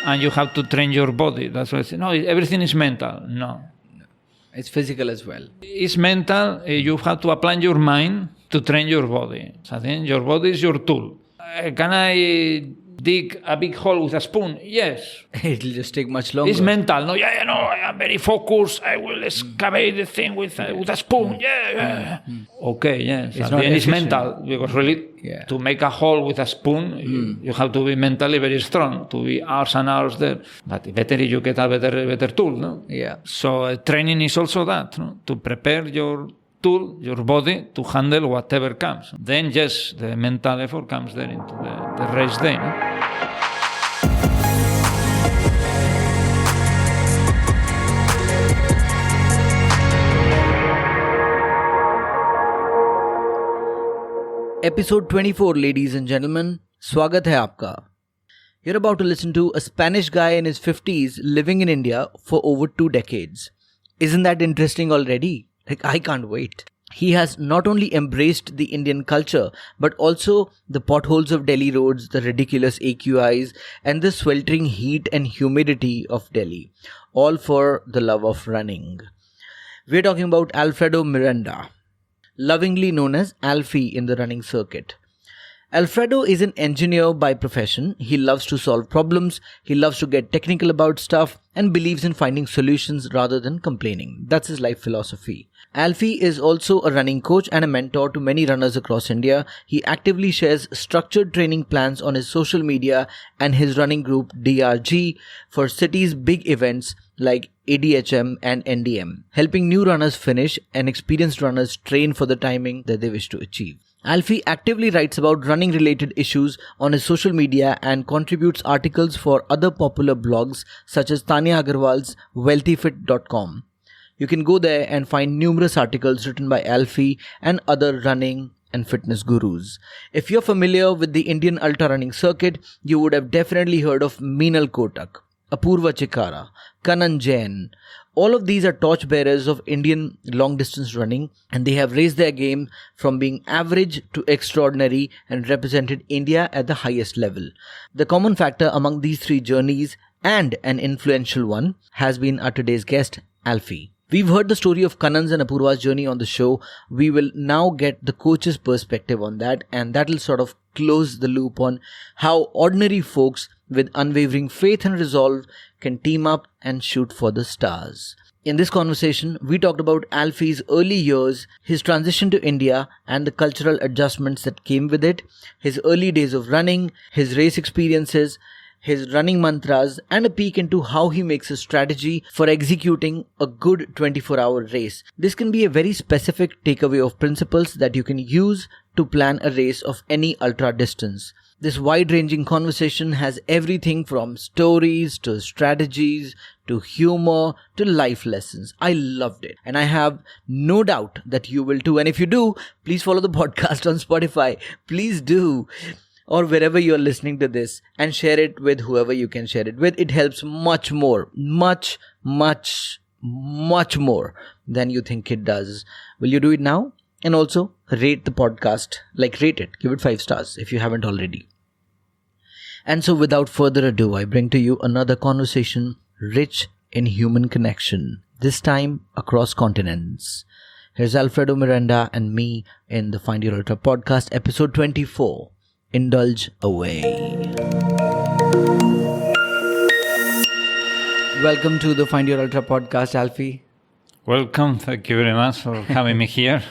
And you have to train your body. That's why I say, no, everything is mental. No. It's physical as well. It's mental. You have to apply your mind to train your body. So I think your body is your tool. Can I dig a big hole with a spoon? Yes. It'll just take much longer. It's mental. No, I am very focused. I will excavate the thing with a spoon. Okay, yes. It's At not the end, it's efficient. mental. Because really, to make a hole with a spoon, you have to be mentally very strong, to be hours and hours there. But better if you get a better tool, no? Yeah. So training is also that, no? To prepare your tool, your body, to handle whatever comes. Then, yes, the mental effort comes there into the race day. No? Episode 24, ladies and gentlemen. Swagat hai aapka. You're about to listen to a Spanish guy in his 50s living in India for over 2 decades. Isn't that interesting already? I can't wait. He has not only embraced the Indian culture, but also the potholes of Delhi roads, the ridiculous AQIs, and the sweltering heat and humidity of Delhi. All for the love of running. We're talking about Alfredo Miranda, lovingly known as Alfie in the running circuit. Alfredo is an engineer by profession. He loves to solve problems, he loves to get technical about stuff, and believes in finding solutions rather than complaining. That's his life philosophy. Alfie is also a running coach and a mentor to many runners across India. He actively shares structured training plans on his social media and his running group DRG for cities' big events like ADHM and NDM, helping new runners finish and experienced runners train for the timing that they wish to achieve. Alfie actively writes about running related issues on his social media and contributes articles for other popular blogs such as Tanya Agarwal's wealthyfit.com. You can go there and find numerous articles written by Alfie and other running and fitness gurus. If you're familiar with the Indian ultra running circuit, you would have definitely heard of Meenal Kotak, Apurva Chikara, Kanan Jain. All of these are torchbearers of Indian long-distance running, and they have raised their game from being average to extraordinary and represented India at the highest level. The common factor among these three journeys, and an influential one, has been our today's guest, Alfie. We've heard the story of Kanan's and Apurva's journey on the show. We will now get the coach's perspective on that, and that'll sort of close the loop on how ordinary folks with unwavering faith and resolve can team up and shoot for the stars. In this conversation, we talked about Alfie's early years, his transition to India and the cultural adjustments that came with it, his early days of running, his race experiences, his running mantras, and a peek into how he makes a strategy for executing a good 24-hour race. This can be a very specific takeaway of principles that you can use to plan a race of any ultra distance. This wide-ranging conversation has everything from stories to strategies to humor to life lessons. I loved it, and I have no doubt that you will too. And if you do, please follow the podcast on Spotify. Please do. Or wherever you're listening to this, and share it with whoever you can share it with. It helps much more, much more than you think it does. Will you do it now? And also rate the podcast, rate it, give it 5 stars if you haven't already. And so without further ado, I bring to you another conversation rich in human connection, this time across continents. Here's Alfredo Miranda and me in the Find Your Ultra podcast, episode 24. Indulge away. Welcome to the Find Your Ultra podcast, Alfie. Welcome. Thank you very much for having me here.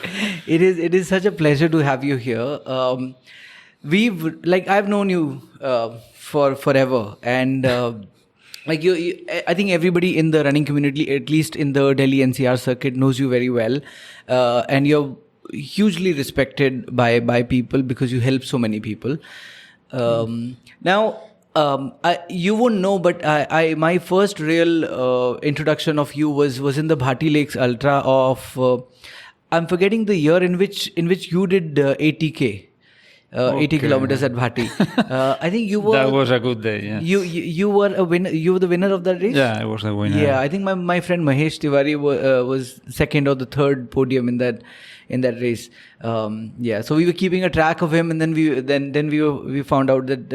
It is such a pleasure to have you here. I've known you for forever, and you, I think everybody in the running community, at least in the Delhi NCR circuit, knows you very well, and you're hugely respected by people because you help so many people. You won't know, but my first real introduction of you was in the Bhati Lakes Ultra of I'm forgetting the year in which you did 80K. 80 kilometers at Bhati. I think you were... That was a good day, yeah. You were a winner. You were the winner of that race? Yeah, I was the winner. Yeah, I think my friend Mahesh Tiwari was second or the third podium in in that race. So we were keeping a track of him, and then we found out that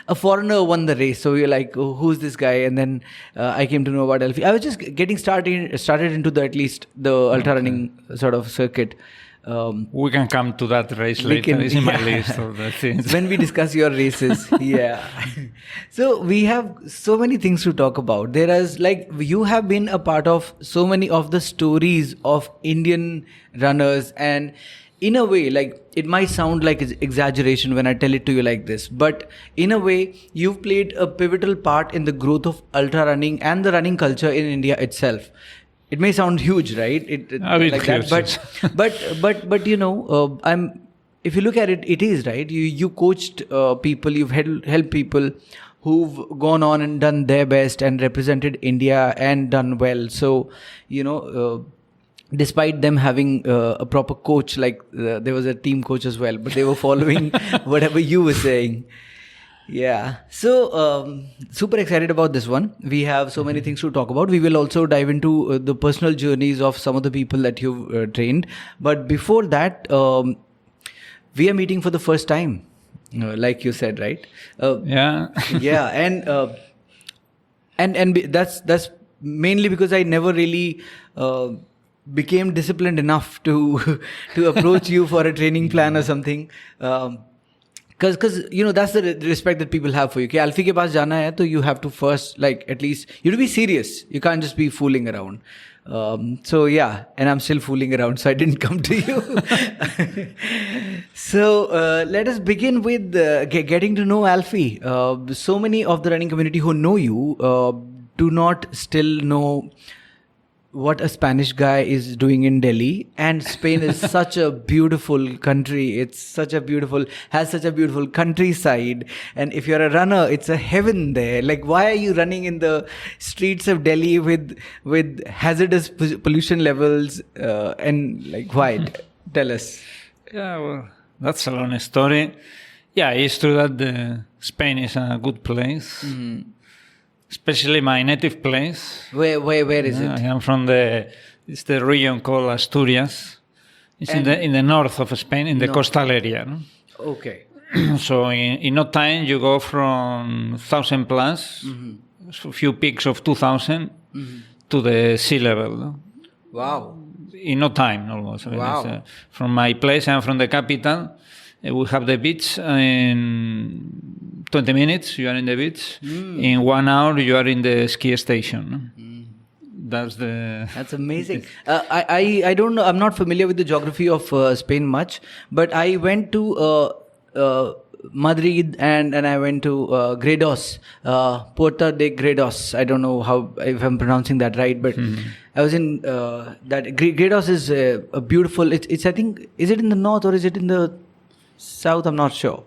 a foreigner won the race. So we were like, oh, who's this guy? And then I came to know about Alfie. I was just getting started into at least the ultra running sort of circuit. We can come to that race later. It's in my list of the things. When we discuss your races, yeah. So we have so many things to talk about. There is you have been a part of so many of the stories of Indian runners, and in a way, it might sound like exaggeration when I tell it to you like this, but in a way, you've played a pivotal part in the growth of ultra running and the running culture in India itself. It may sound huge, right? That, but if you look at it, it is, right. You coached people, you've helped people who've gone on and done their best and represented India and done well. So despite them having a proper coach, there was a team coach as well, but they were following whatever you were saying. Yeah. So, super excited about this one. We have so many things to talk about. We will also dive into the personal journeys of some of the people that you've trained. But before that, we are meeting for the first time, like you said, right? Yeah. Yeah. And that's mainly because I never really became disciplined enough to approach you for a training plan or something. Because that's the respect that people have for you. कि Alfie के पास जाना है, तो you have to first at least you have to be serious. You can't just be fooling around. So yeah, and I'm still fooling around, so I didn't come to you. So let us begin with getting to know Alfie. So many of the running community who know you do not still know what a Spanish guy is doing in Delhi, and Spain is such a beautiful country. It's has such a beautiful countryside, and if you're a runner, it's a heaven there. Why are you running in the streets of Delhi with hazardous pollution levels, and why? Tell us. Yeah, well, that's a long story. Yeah, it's true that Spain is a good place. Mm-hmm. Especially my native place. Where is it? I am from it's the region called Asturias. It's in the north of Spain, in the coastal area. No? Okay. So in no time you go from 1,000 plus, a few peaks of 2,000 to the sea level. No? Wow. In no time, almost. Wow. From my place, I'm from the capital. We have the beach in 20 minutes, you are in the beach. In 1 hour, you are in the ski station. That's amazing. I don't know. I'm not familiar with the geography of Spain much, but I went to Madrid and I went to Gredos, Puerta de Gredos. I don't know if I'm pronouncing that right, but I was in that. Gredos is a beautiful. It's I think, is it in the north or is it in the south? I'm not sure.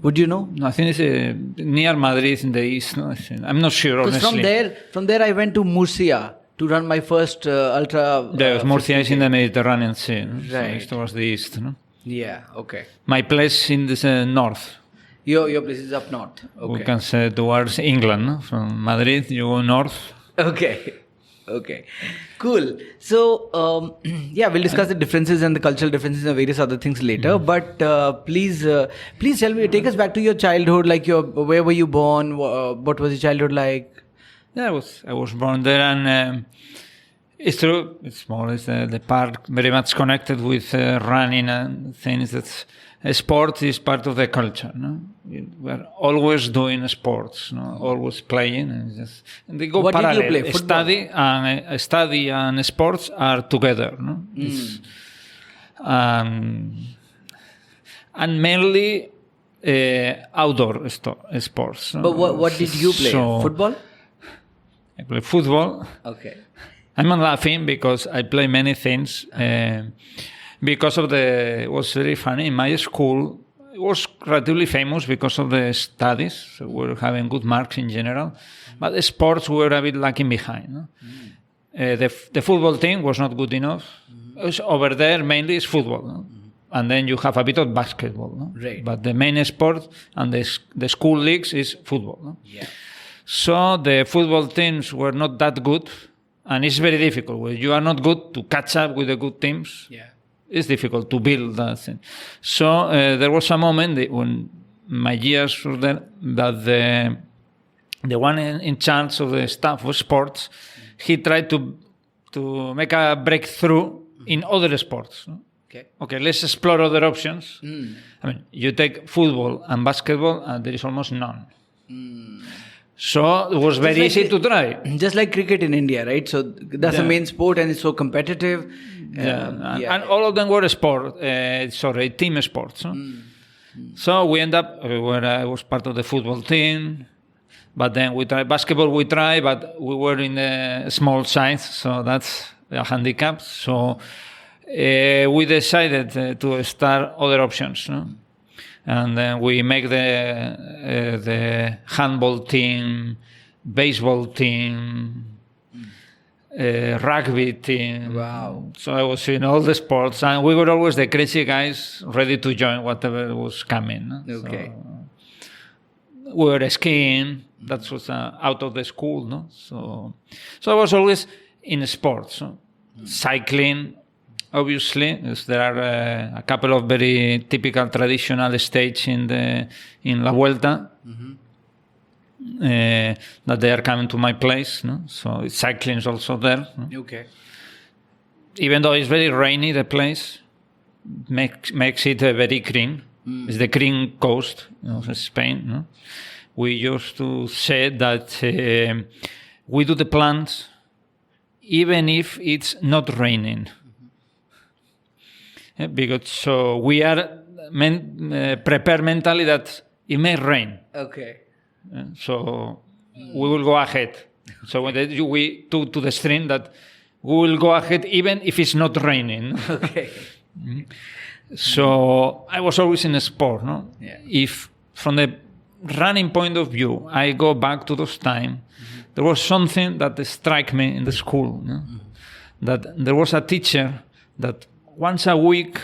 Would you know? No, I think it's near Madrid in the east. No? I'm not sure, honestly. From there I went to Murcia to run my first ultra. Murcia is in the Mediterranean Sea. No? Right. So it's towards the east. No? Yeah, okay. My place in the north. Your place is up north. Okay. We can say towards England. No? From Madrid, you go north. Okay, cool. So, we'll discuss the differences and the cultural differences and various other things later. But please tell me, take us back to your childhood. Where were you born? What was your childhood like? Yeah, I was born there, and it's true. It's more or less the part very much connected with running and things. That sport is part of the culture. No? We're always doing sports, no? Always playing, and they go what parallel. Did you play? Football? Study and sports are together. No? And mainly outdoor sports. But what did you play? Football? I play football. Okay. I'm not laughing because I play many things. Because of it was very funny. In my school, it was relatively famous because of the studies. So we were having good marks in general. But the sports were a bit lagging behind. No? The football team was not good enough. It was over there, mainly it's football. No? And then you have a bit of basketball. No? Right. But the main sport and the school leagues is football. No? Yeah. So the football teams were not that good. And it's very difficult. When you are not good to catch up with the good teams. Yeah. it's difficult to build that thing. So there was a moment when my years were there that the one in charge of the staff of sports, he tried to make a breakthrough in other sports. Okay, let's explore other options. I mean, you take football and basketball, and there is almost none. So it was very easy to try. Just like cricket in India, right? So that's the main sport, and it's so competitive. And all of them were team sports. So we end up where I was part of the football team. But then we tried basketball, but we were in a small size, so that's a handicap. So we decided to start other options, no? And then we make the handball team, baseball team, rugby team. Wow! So I was in all the sports, and we were always the crazy guys ready to join whatever was coming. No? Okay. So we were skiing. That was out of the school, no? So I was always in sports. No? Cycling, obviously, as there are a couple of very typical traditional stages in La Vuelta that they are coming to my place. No? So cycling is also there. No? Okay. Even though it's very rainy, the place makes it very green. It's the green coast of Spain. No? We used to say that we do the plans even if it's not raining. Because so we are prepared mentally that it may rain. Okay. So we will go ahead. So we to the stream that we will go ahead even if it's not raining. Okay. So I was always in a sport. No? Yeah. If from the running point of view, I go back to those times. There was something that struck me in the school. No? That there was a teacher that once a week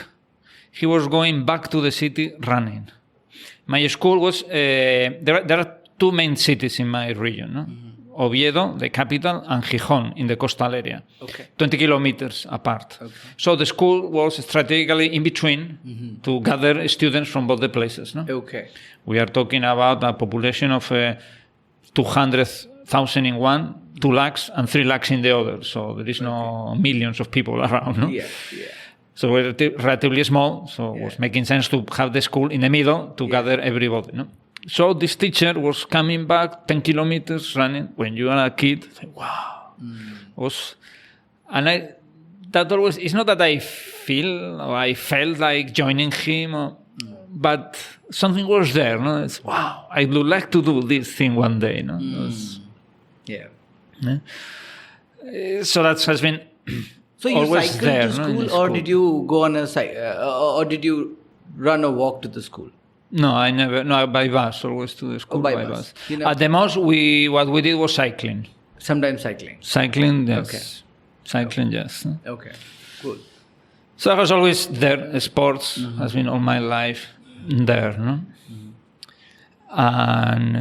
he was going back to the city running. My school was there are two main cities in my region. No? Oviedo, the capital, and Gijón in the coastal area. Okay. 20 kilometers apart. Okay. So the school was strategically in between to gather students from both the places. No? Okay. We are talking about a population of 200,000 in one, 2 lakhs, and 3 lakhs in the other. So there is no millions of people around. No? Yeah. So we're relatively small, so it was making sense to have the school in the middle to gather everybody. No? So this teacher was coming back 10 kilometers running. When you are a kid, wow. That always, it's not that I feel or I felt like joining him, but something was there. No? It's, wow, I would like to do this thing one day. No? So that has been So you always cycled there, to no, school, in the or school. did you go on or did you run or walk to the school? No, I never. No, by bus, always to the school by by bus. bus. You know- At the most, what we did was cycling. Sometimes cycling. Cycling, yes. Okay. Cycling, yes. Okay, cool. So I was always there. Sports has been all my life there, no? And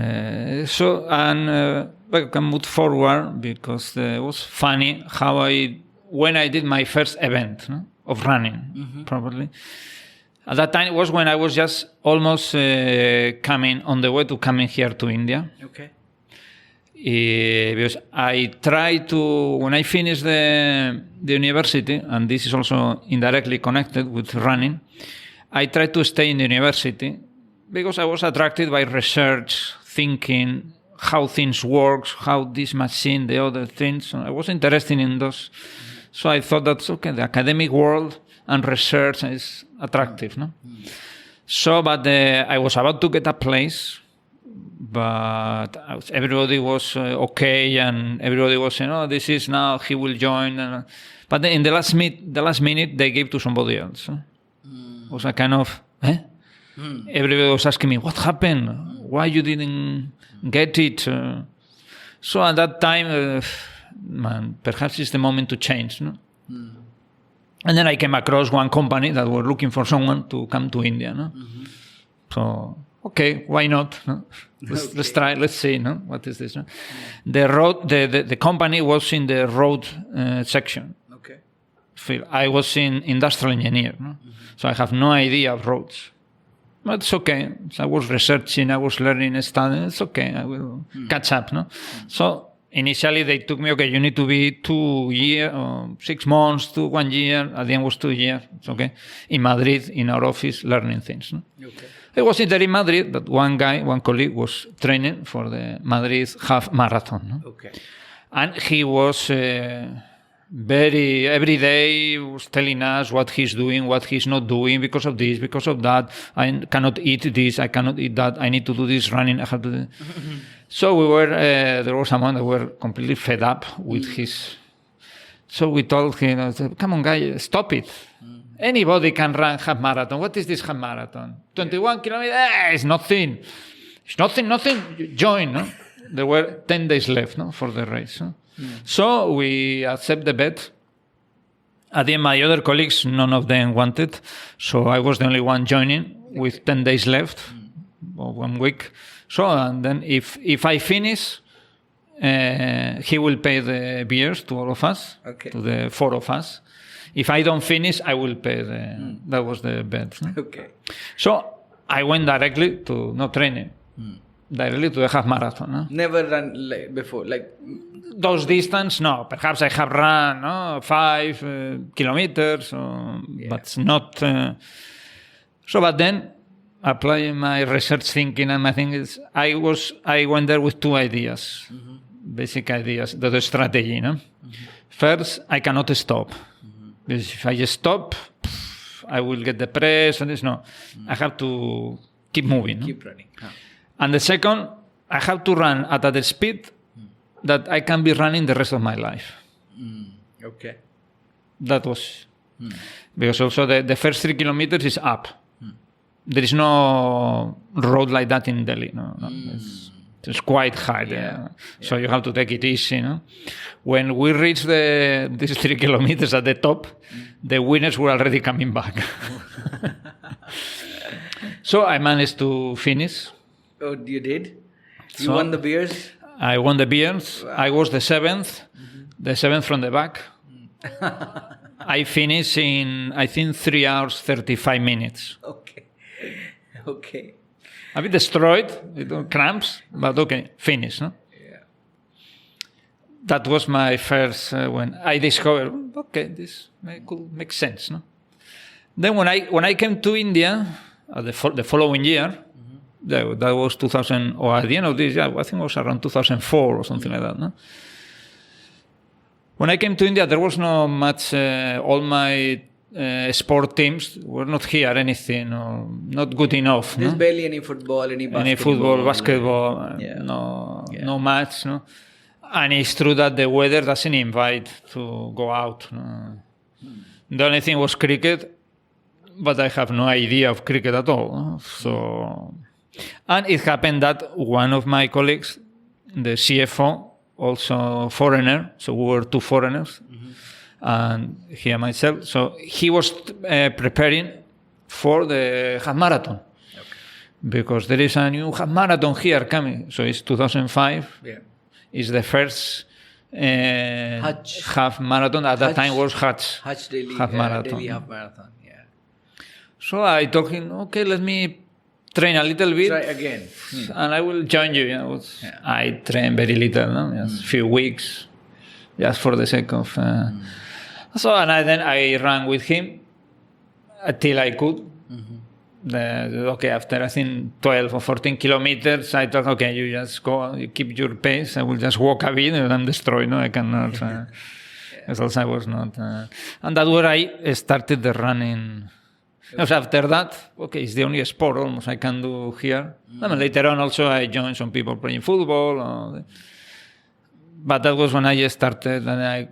I can move forward because it was funny how when I did my first event, no? Of running, probably. At that time, it was when I was just almost coming on the way to coming here to India. Okay. Because I tried to, when I finished the university, and this is also indirectly connected with running, I tried to stay in the university because I was attracted by research, thinking how things work, how this machine, the other things. So I was interested in those. So I thought that's okay, the academic world and research is attractive, no? So, but I was about to get a place, but everybody was okay, and everybody was saying, "Oh, this is now he will join." But then in the last minute, they gave to somebody else. It was a kind of, everybody was asking me, "What happened? Why you didn't get it?" So at that time, man, perhaps it's the moment to change, no? And then I came across one company that were looking for someone to come to India. No? So, okay, why not? No? Let's try, let's see. No? What is this? No? The company was in the road section. Okay. field. I was in industrial engineer, no? So I have no idea of roads. But it's okay. So I was researching, I was learning, studying. It's okay. I will catch up, no? So initially they took me, okay, you need to be 2 years, 6 months to 1 year. At the end was 2 years. It's okay. In Madrid, in our office, learning things. No? Okay. I was there in Madrid, but one colleague was training for the Madrid half marathon. No? Okay. And he was every day was telling us what he's doing, what he's not doing because of this, because of that. I cannot eat this, I cannot eat that. I need to do this running. I have to do So we were, there was someone that were completely fed up with his. So we told him, come on, guy, stop it. Anybody can run half marathon. What is this half marathon? 21 kilometers? It's nothing. It's nothing. Join, no? There were 10 days left, no, for the race. No? So we accept the bet. At the end, my other colleagues, none of them wanted. So I was the only one joining with 10 days left, or 1 week. So, and then if I finish, he will pay the beers to all of us, to the 4 of us. If I don't finish, I will pay that was the bet. No? Okay. So I went directly to, no training, directly to the half marathon. No? Never run before, those distance, no. Perhaps I have run 5 kilometers, but not. But then, applying my research thinking and my thing is, I went there with 2 ideas, basic ideas, the strategy. No? First, I cannot stop. Because if I stop, I will get depressed and this. No, I have to keep moving. Keep running. And the second, I have to run at a speed that I can be running the rest of my life. Okay. That was because also the first 3 kilometers is up. There is no road like that in Delhi. No? It's quite high there. So you have to take it easy. No? When we reached these 3 kilometers at the top, the winners were already coming back. So I managed to finish. Oh, you did? You won the beers? I won the beers. Wow. I was the 7th, the 7th from the back. I finished in, I think, 3 hours, 35 minutes. Okay. A bit destroyed, cramps, but okay, finished. No? Yeah. That was my first, when I discovered, okay, this could make sense. No? Then when I came to India, the following year, that was 2000, or at the end of this year, I think it was around 2004 or something like that. No? When I came to India, there was not much, all my sport teams were not here, anything, or not good enough. There's barely any football, any basketball. Any football, basketball, no match. No? And it's true that the weather doesn't invite to go out. No? The only thing was cricket, but I have no idea of cricket at all. No? So, and it happened that one of my colleagues, the CFO, also foreigner, so we were 2 foreigners, and he and myself. So he was preparing for the half marathon, because there is a new half marathon here coming. So it's 2005. Yeah. It's the first half marathon. At that time was Hajj Delhi half marathon. Delhi half marathon. Yeah. So I told him, okay, let me train a little bit. Try again. And I will join you. I train very little, no? Just a few weeks, just for the sake of. So then I ran with him until I could. After I think 12 or 14 kilometers, I thought, okay, you just go, you keep your pace. I will just walk a bit and I'm destroyed. No, I cannot. Because I was not. And that's where I started the running. Because after that, okay, it's the only sport almost I can do here. I mean, later on also I joined some people playing football. But that was when I started, and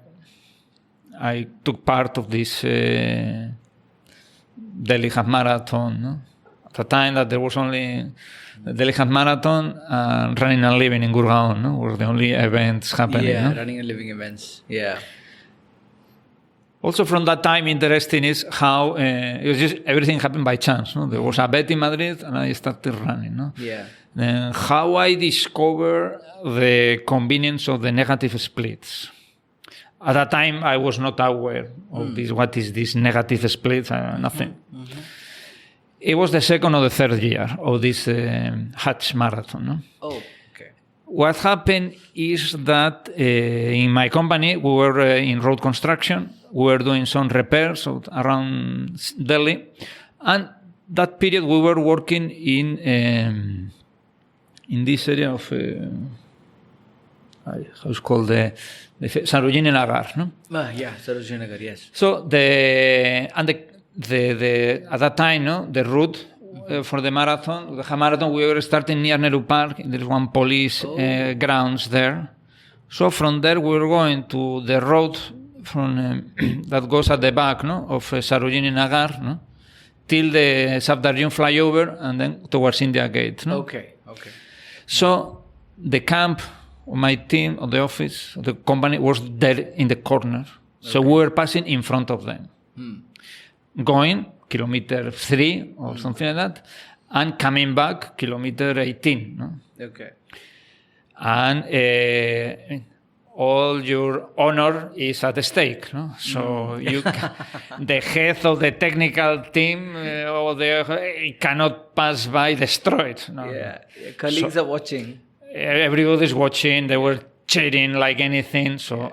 I took part of this Delhi Half Marathon. No? At the time that there was only the Delhi Half Marathon and Running and Living in Gurgaon, no? Were the only events happening. Yeah, no? running and living events. Yeah. Also from that time, interesting is how it was just everything happened by chance. No? There was a bet in Madrid and I started running. No? Yeah. Then how I discovered the convenience of the negative splits. At that time, I was not aware of this. What is this negative split? Nothing. It was the second or the third year of this Hutch marathon. No? Oh, okay. What happened is that in my company, we were in road construction. We were doing some repairs around Delhi. And that period, we were working in this area of, how's called the Sarojini Nagar. No? Yeah, Sarojini Nagar, yes. So at that time, no, the route for the marathon, the half marathon, we were starting near Nehru Park. There's one police grounds there. So from there, we were going to the road from that goes at the back, no, of Sarojini Nagar, no, till the Safdarjung flyover, and then towards India Gate. No? Okay. So the camp of my team, of the office, of the company was there in the corner. So we were passing in front of them. Going kilometer 3 or something like that, and coming back kilometer 18. No? Okay. And all your honor is at stake. No? So you the head of the technical team it cannot pass by destroyed. No? Yeah. Colleagues are watching. Everybody's watching. They were cheering like anything. So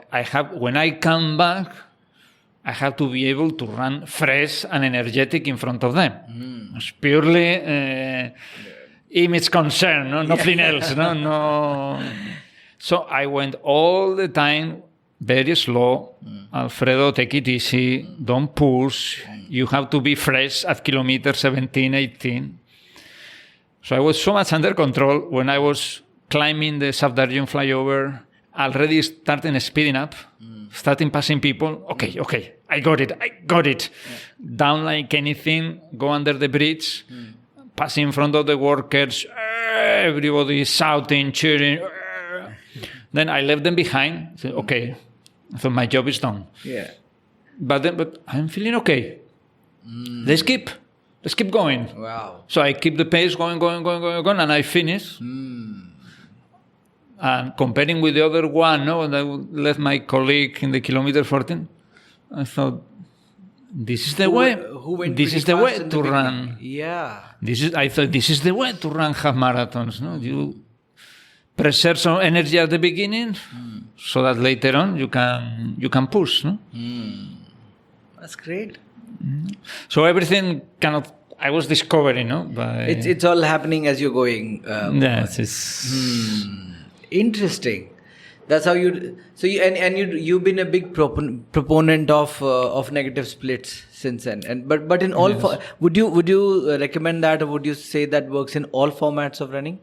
when I come back, I have to be able to run fresh and energetic in front of them. It's purely image concern, no? Nothing else. No. So I went all the time very slow. Alfredo, take it easy. Don't push. You have to be fresh at kilometer 17, 18. So I was so much under control when I was climbing the Safdarjung flyover, already starting speeding up. Starting passing people, okay, I got it. Yeah. Down like anything, go under the bridge, pass in front of the workers, everybody is shouting, cheering. Then I left them behind. Said, okay, so my job is done. Yeah. But I'm feeling okay. Let's keep going. Wow. So I keep the pace going, and I finish. And comparing with the other one, no, and I left my colleague in the kilometer 14, I thought, this is the way. This is the way to run. Yeah. I thought this is the way to run half marathons. No, you preserve some energy at the beginning, so that later on you can push. No. That's great. So everything I was discovering. No, it's all happening as you're going. Yes. Interesting. That's how you've been a big proponent of negative splits since then. But in all, would you recommend that, or would you say that works in all formats of running?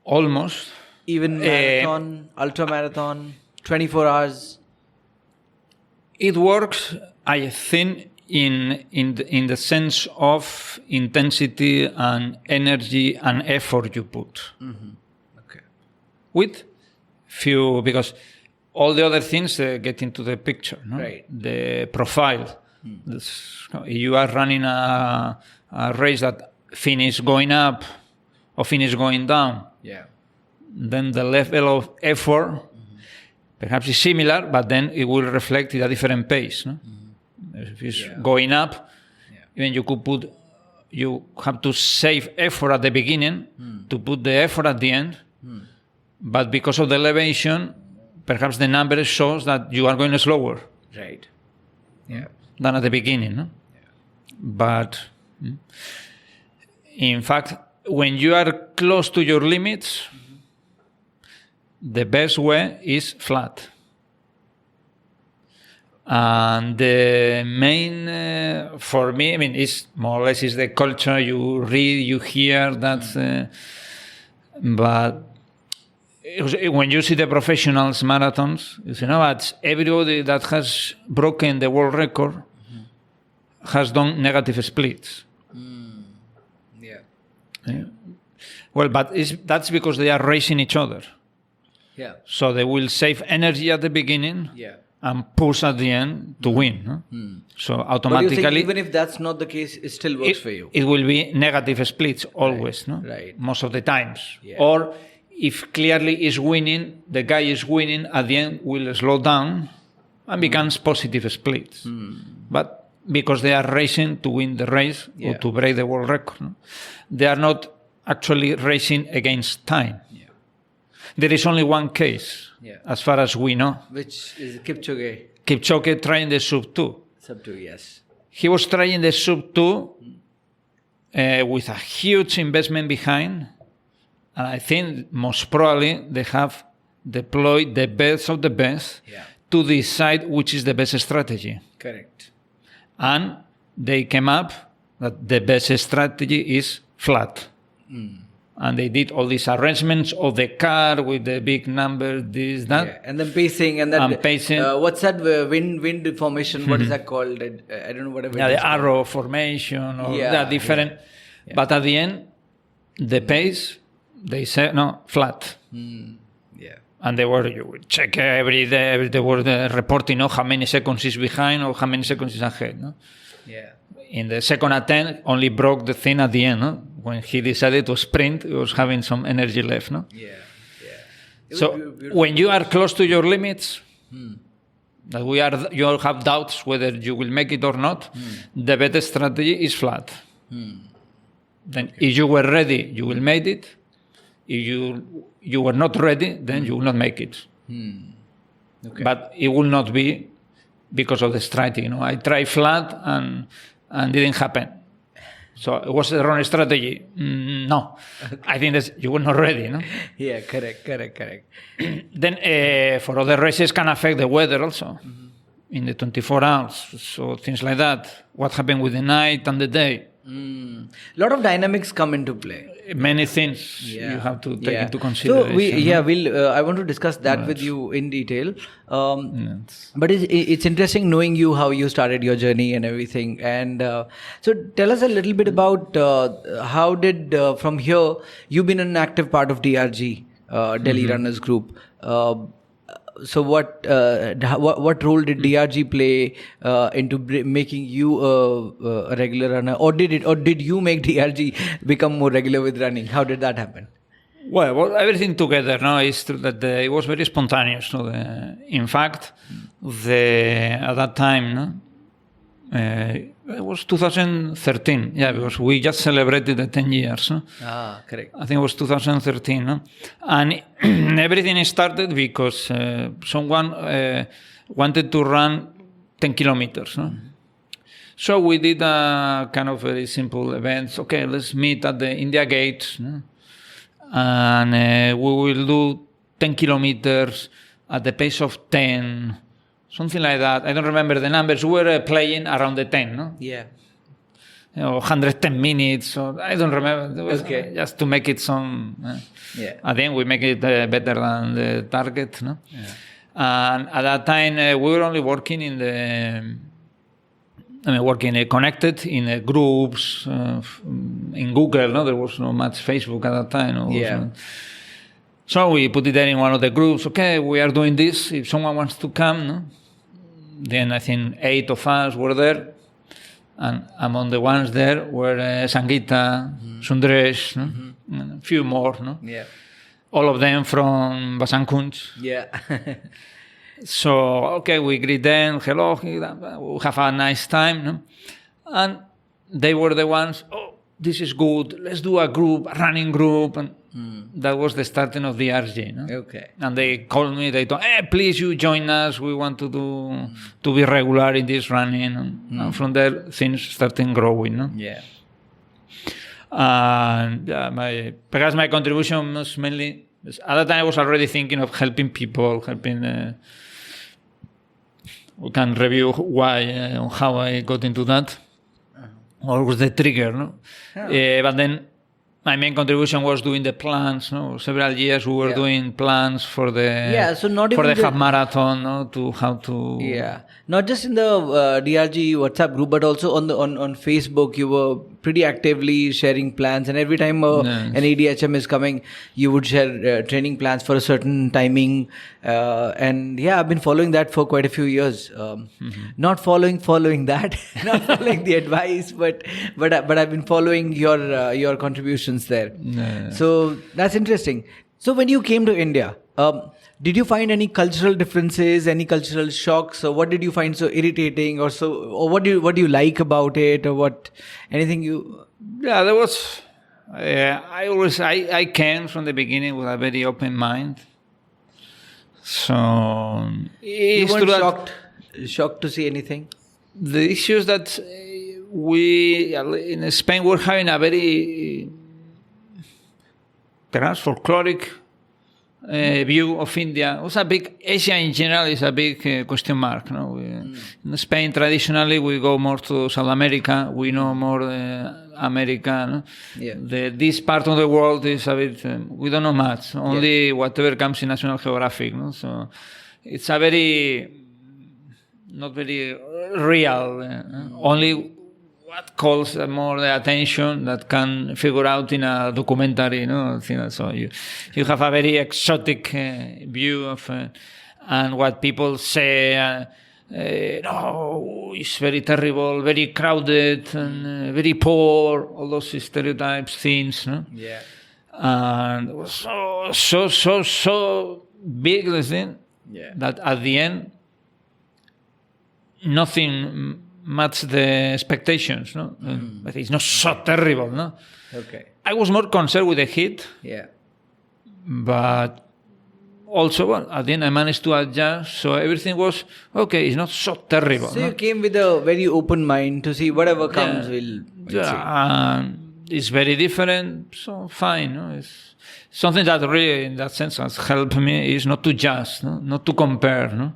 Almost. Even marathon, ultra marathon, 24 hours. It works, I think, in the sense of intensity and energy and effort you put. With few, because all the other things get into the picture, no? Right. The profile. You are running a race that finish going up or finish going down. Yeah. Then the level of effort perhaps is similar, but then it will reflect at a different pace. No? If it's going up, even you have to save effort at the beginning to put the effort at the end. But because of the elevation, perhaps the number shows that you are going slower. Right. Than at the beginning. No? Yeah. But in fact, when you are close to your limits, the best way is flat. And the main, for me, is more or less is the culture. You read, you hear, that's... but when you see the professionals marathons, you say, no, but everybody that has broken the world record has done negative splits. Yeah. Well, but that's because they are racing each other. Yeah. So they will save energy at the beginning and push at the end to win. No? So automatically... But you think even if that's not the case, it still works for you? It will be negative splits always, no? Right. Most of the times. Yeah. Or if clearly is winning, the guy is winning, at the end will slow down and becomes positive splits. But because they are racing to win the race or to break the world record, no? They are not actually racing against time. There is only one case, as far as we know. Which is Kipchoge. Kipchoge trying the sub-2. Sub-2, yes. He was trying the sub-2 with a huge investment behind. And I think most probably they have deployed the best of the best to decide which is the best strategy. Correct. And they came up that the best strategy is flat. And they did all these arrangements of the car with the big number, this, that. Yeah. And then pacing and that. And pacing. What's that wind formation? What is that called? I don't know whatever. The arrow formation or different. Yeah. But at the end, the pace, they said, no, flat. And they were, you would check every day, they were reporting how many seconds is behind or how many seconds is ahead. No? Yeah. In the second attempt, only broke the thing at the end. No? When he decided to sprint, he was having some energy left. No? So when you are close to your limits, that you have doubts whether you will make it or not, the better strategy is flat. Then if you were ready, you will make it. If you were not ready, then you will not make it. But it will not be because of the strategy. I tried flat and didn't happen. So it was the wrong strategy. No, I think that you were not ready. No. Yeah, correct. Then for other races can affect the weather also in the 24 hours. So things like that. What happened with the night and the day? A lot of dynamics come into play. Many things you have to take into consideration. So I want to discuss that with you in detail. But it's interesting knowing you, how you started your journey and everything. And so tell us a little bit about how did from here you've been an active part of DRG, Delhi Runners Group. So what role did DRG play into making you a regular runner, or did you make DRG become more regular with running? How did that happen? Well, everything together. No, it's true that it was very spontaneous. So in fact, at that time, it was 2013. Yeah, because we just celebrated the 10 years. No? Correct. I think it was 2013. No? And everything started because someone wanted to run 10 kilometers. No? So we did a kind of very simple events. Okay, let's meet at the India Gate. No? And we will do 10 kilometers at the pace of 10. Something like that. I don't remember the numbers. We were playing around the 10, no? Yeah. 110 minutes. Or I don't remember. It was just to make it some... At the end, we make it better than the target, no? Yeah. And at that time, we were only working connected in groups, in Google, no? There was not much Facebook at that time. No? So we put it there in one of the groups. Okay, we are doing this. If someone wants to come, no? Then I think 8 of us were there. And among the ones there were Sangeeta, Sundresh, no? A few more. No? Yeah. All of them from Basankunj. Yeah. So, okay, we greet them. Hello, we have a nice time. No? And they were the ones, this is good. Let's do a running group. And that was the starting of the RG. No? Okay. And they called me. They told, please, you join us. We want to be regular in this running. And from there, things started growing. No? Yeah. And perhaps my contribution was mainly, at that time I was already thinking of helping people, we can review why, how I got into that. What was the trigger, no? But then my main contribution was doing the plans. No, several years we were doing plans for the so not for even the half marathon. No, to how to not just in the DRG WhatsApp group, but also on Facebook. You were pretty actively sharing plans, and every time an ADHM is coming, you would share training plans for a certain timing. And I've been following that for quite a few years. Not following that, not following the advice, but I've been following your contributions there. So that's interesting. So when you came to India, did you find any cultural differences, any cultural shocks, or what did you find so irritating, or what do you like about it, or what anything you? Yeah, there was. I came from the beginning with a very open mind. So You it's weren't true that shocked to see anything? the issues that we in Spain were having a very perhaps folkloric view of India. It was a big Asia in general is a big question mark. No? In Spain, traditionally, we go more to South America. We know more America. No? Yeah. This part of the world is a bit. We don't know much. Only whatever comes in National Geographic. No? So it's a very not very real. Only what calls more the attention that can figure out in a documentary, so you have a very exotic view of and what people say no, it's very terrible, very crowded and very poor, all those stereotypes things, no? Yeah. And it was so big the thing that at the end nothing matched the expectations, no? But it's not so terrible, no? Okay. I was more concerned with the heat, Yeah. but also, well, at the end I managed to adjust, so everything was okay. It's not so terrible. So no? you came with a very open mind to see whatever comes. We'll see. And it's very different, so fine. No? It's something that really, in that sense, has helped me is not to judge, no? Not to compare, no?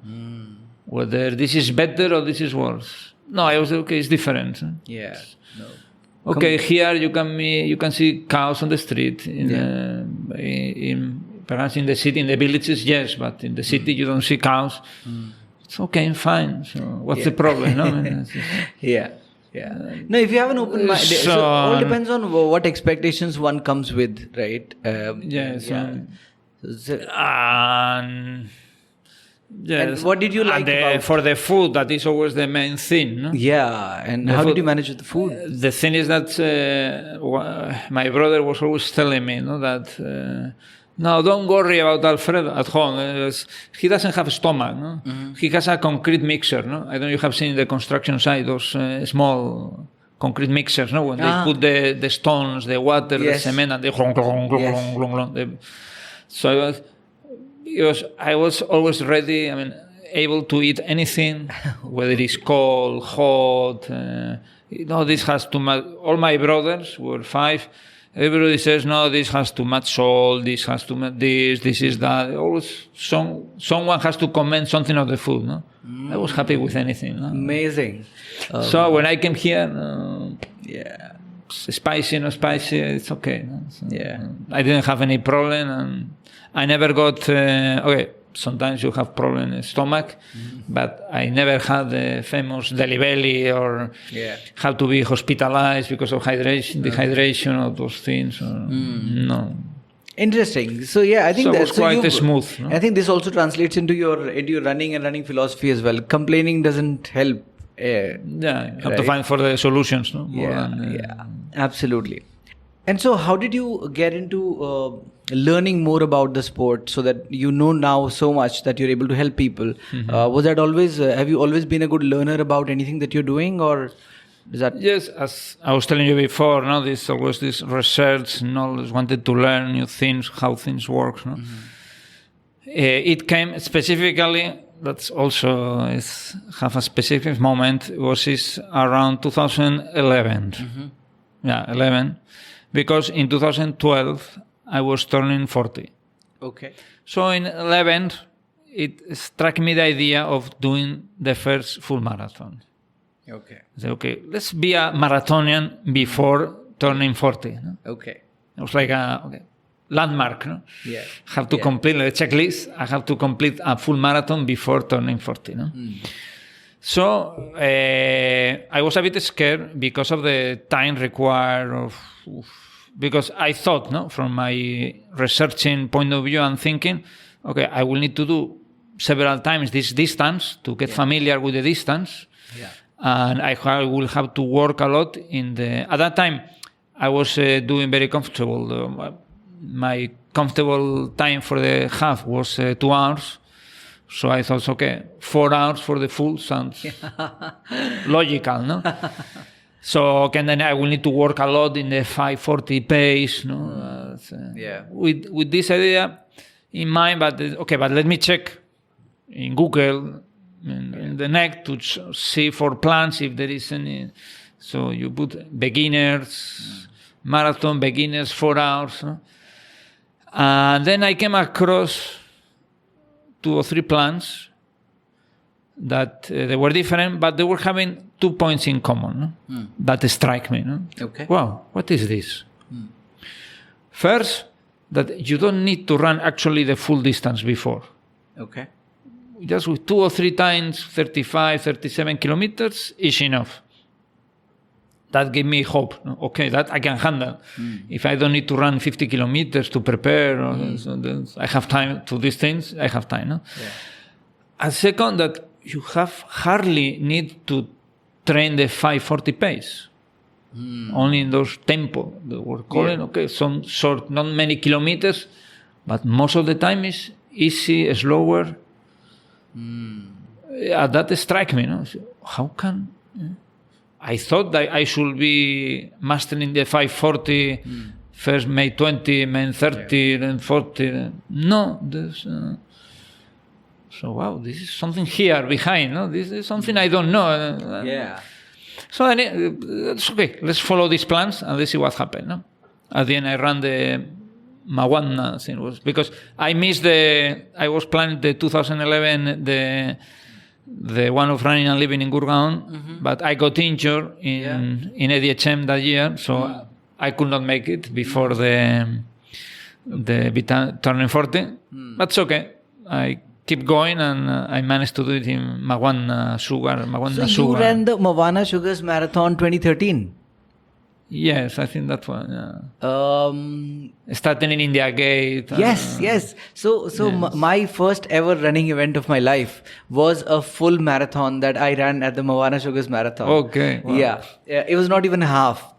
Whether this is better or this is worse. No, I was okay. It's different. Yeah. No. Okay, here you can see cows on the street. Perhaps in the city, in the villages, yes, but in the city you don't see cows. It's okay, fine. So what's the problem? No? Yeah. No, if you have an open mind, so it all depends on what expectations one comes with, right? Yes. And what did you like about? For the food, that is always the main thing. No? Yeah, and how did you manage with the food? The thing is that my brother was always telling me, that no, don't worry about Alfredo at home. He doesn't have a stomach. No? He has a concrete mixer. No? I don't know if you have seen in the construction site those small concrete mixers. No, when they put the stones, the water, the cement, and they so I was always ready. I mean, able to eat anything, whether it's cold, hot. This has too much. All my brothers were 5. Everybody says, no, this has too much salt. This has too much this is that. Always someone has to comment something of the food. No, I was happy with anything. No? Amazing. So when I came here, spicy, no spicy, it's okay. No? So, I didn't have any problem, and I never got. Sometimes you have problem in the stomach, but I never had the famous deli belly or have to be hospitalized because of dehydration or those things. No. Interesting. So I think it was quite smooth. No? I think this also translates into your running and running philosophy as well. Complaining doesn't help. You have to find for the solutions. No? Absolutely. And so, how did you get into learning more about the sport so that you know now so much that you're able to help people? Was that always? Have you always been a good learner about anything that you're doing, or is that? Yes, as I was telling you before, this always this research, always wanted to learn new things, how things work. No? It came specifically. That's also have a specific moment. Was around 2011? 11. Because in 2012, I was turning 40. Okay. So in 11, it struck me the idea of doing the first full marathon. Okay. I said, okay, let's be a marathonian before turning 40. No? Okay. It was like a landmark. No? Yeah. Have to complete the checklist. I have to complete a full marathon before turning 40. No? So I was a bit scared because of the time required because I thought, from my researching point of view and thinking, okay, I will need to do several times this distance to get familiar with the distance. Yeah. And I will have to work a lot at that time, I was doing very comfortable. My comfortable time for the half was 2 hours. So I thought, okay, 4 hours for the full sounds logical, no? So okay, then I will need to work a lot in the 5:40 pace, no? With this idea in mind, but let me check in Google in the neck to see for plans if there is any. So you put beginners, marathon beginners, 4 hours. No? And then I came across 2 or 3 plans that they were different, but they were having 2 points in common that strike me. No? Okay. Wow, what is this? First, that you don't need to run actually the full distance before. Okay. Just with 2 or 3 times, 35, 37 kilometers is enough. That gave me hope. Okay, that I can handle. If I don't need to run 50 kilometers to prepare, I have time to these things, I have time. No? Yeah. And second, that you have hardly need to train the 5:40 pace. Only in those tempo that we're calling, some short, not many kilometers, but most of the time is easy, slower. That strike me. No? How can... I thought that I should be mastering the 5:40, first May 20, May 30, then 40. No, so wow, this is something here behind. No, this is something I don't know. So it's okay. Let's follow these plans and let's see what happened. No? At the end, I ran the Maguana thing because I missed I was planning the 2011 the one of running and living in Gurgaon, but I got injured in ADHM that year, so I could not make it before the turning 40. But it's okay. I keep going and I managed to do it in Maguana Sugar. So you ran the Maguana Sugars Marathon 2013? Yes, I think that one. Starting in India Gate. Yes. So my first ever running event of my life was a full marathon that I ran at the Maguana Sugars Marathon. Okay. Wow. Yeah. It was not even a half.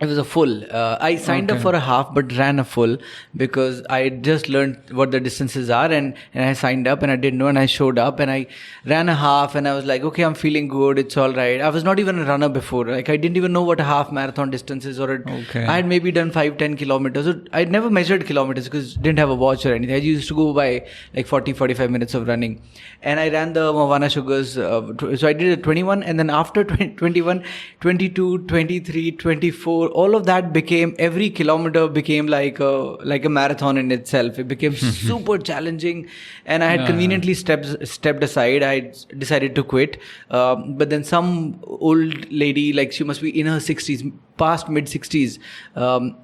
It was a full. I signed up for a half but ran a full because I just learned what the distances are and I signed up and I didn't know and I showed up and I ran a half and I was like, okay, I'm feeling good. It's all right. I was not even a runner before. Like I didn't even know what a half marathon distance is I had maybe done 5-10 kilometers. So I'd never measured kilometers because didn't have a watch or anything. I used to go by like 40-45 minutes of running. And I ran the Maguana Sugars. So I did a 21 and then after 21, 22, 23, 24, all of that became, every kilometer became like a marathon in itself. It became super challenging and I had conveniently stepped aside. I decided to quit. But then some old lady, like she must be in her 60s, past mid 60s,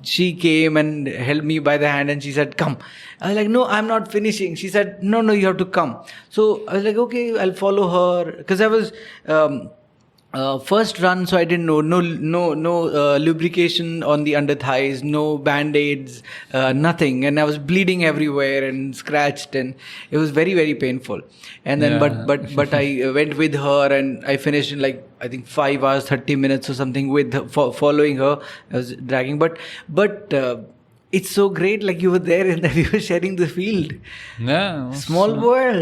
she came and held me by the hand and she said, come. I was like, no, I'm not finishing. She said, no, you have to come. So I was like, okay, I'll follow her. Because I was first run, so I didn't know. No lubrication on the under thighs, no band-aids, nothing. And I was bleeding everywhere and scratched and it was very, very painful. And then, but I went with her and I finished in like, I think 5 hours, 30 minutes or something with her, following her. I was dragging, but it's so great, like you were there and that you were sharing the field. Yeah. Small world.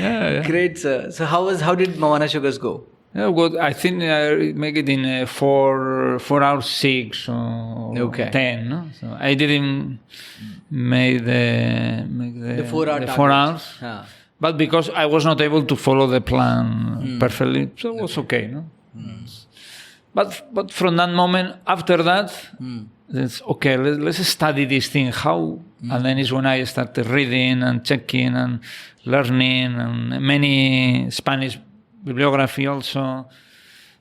Yeah. Great, sir. So how did Maguana Sugars go? Yeah, well, I think I make it in 4 hours 6 or 10. No? So I didn't make the 4 hour the 4 hours. Ah. But because I was not able to follow the plan perfectly, so it was okay. No? But from that moment, after that, it's okay, let's study this thing. How? And then is when I started reading and checking and learning and many Spanish bibliography also,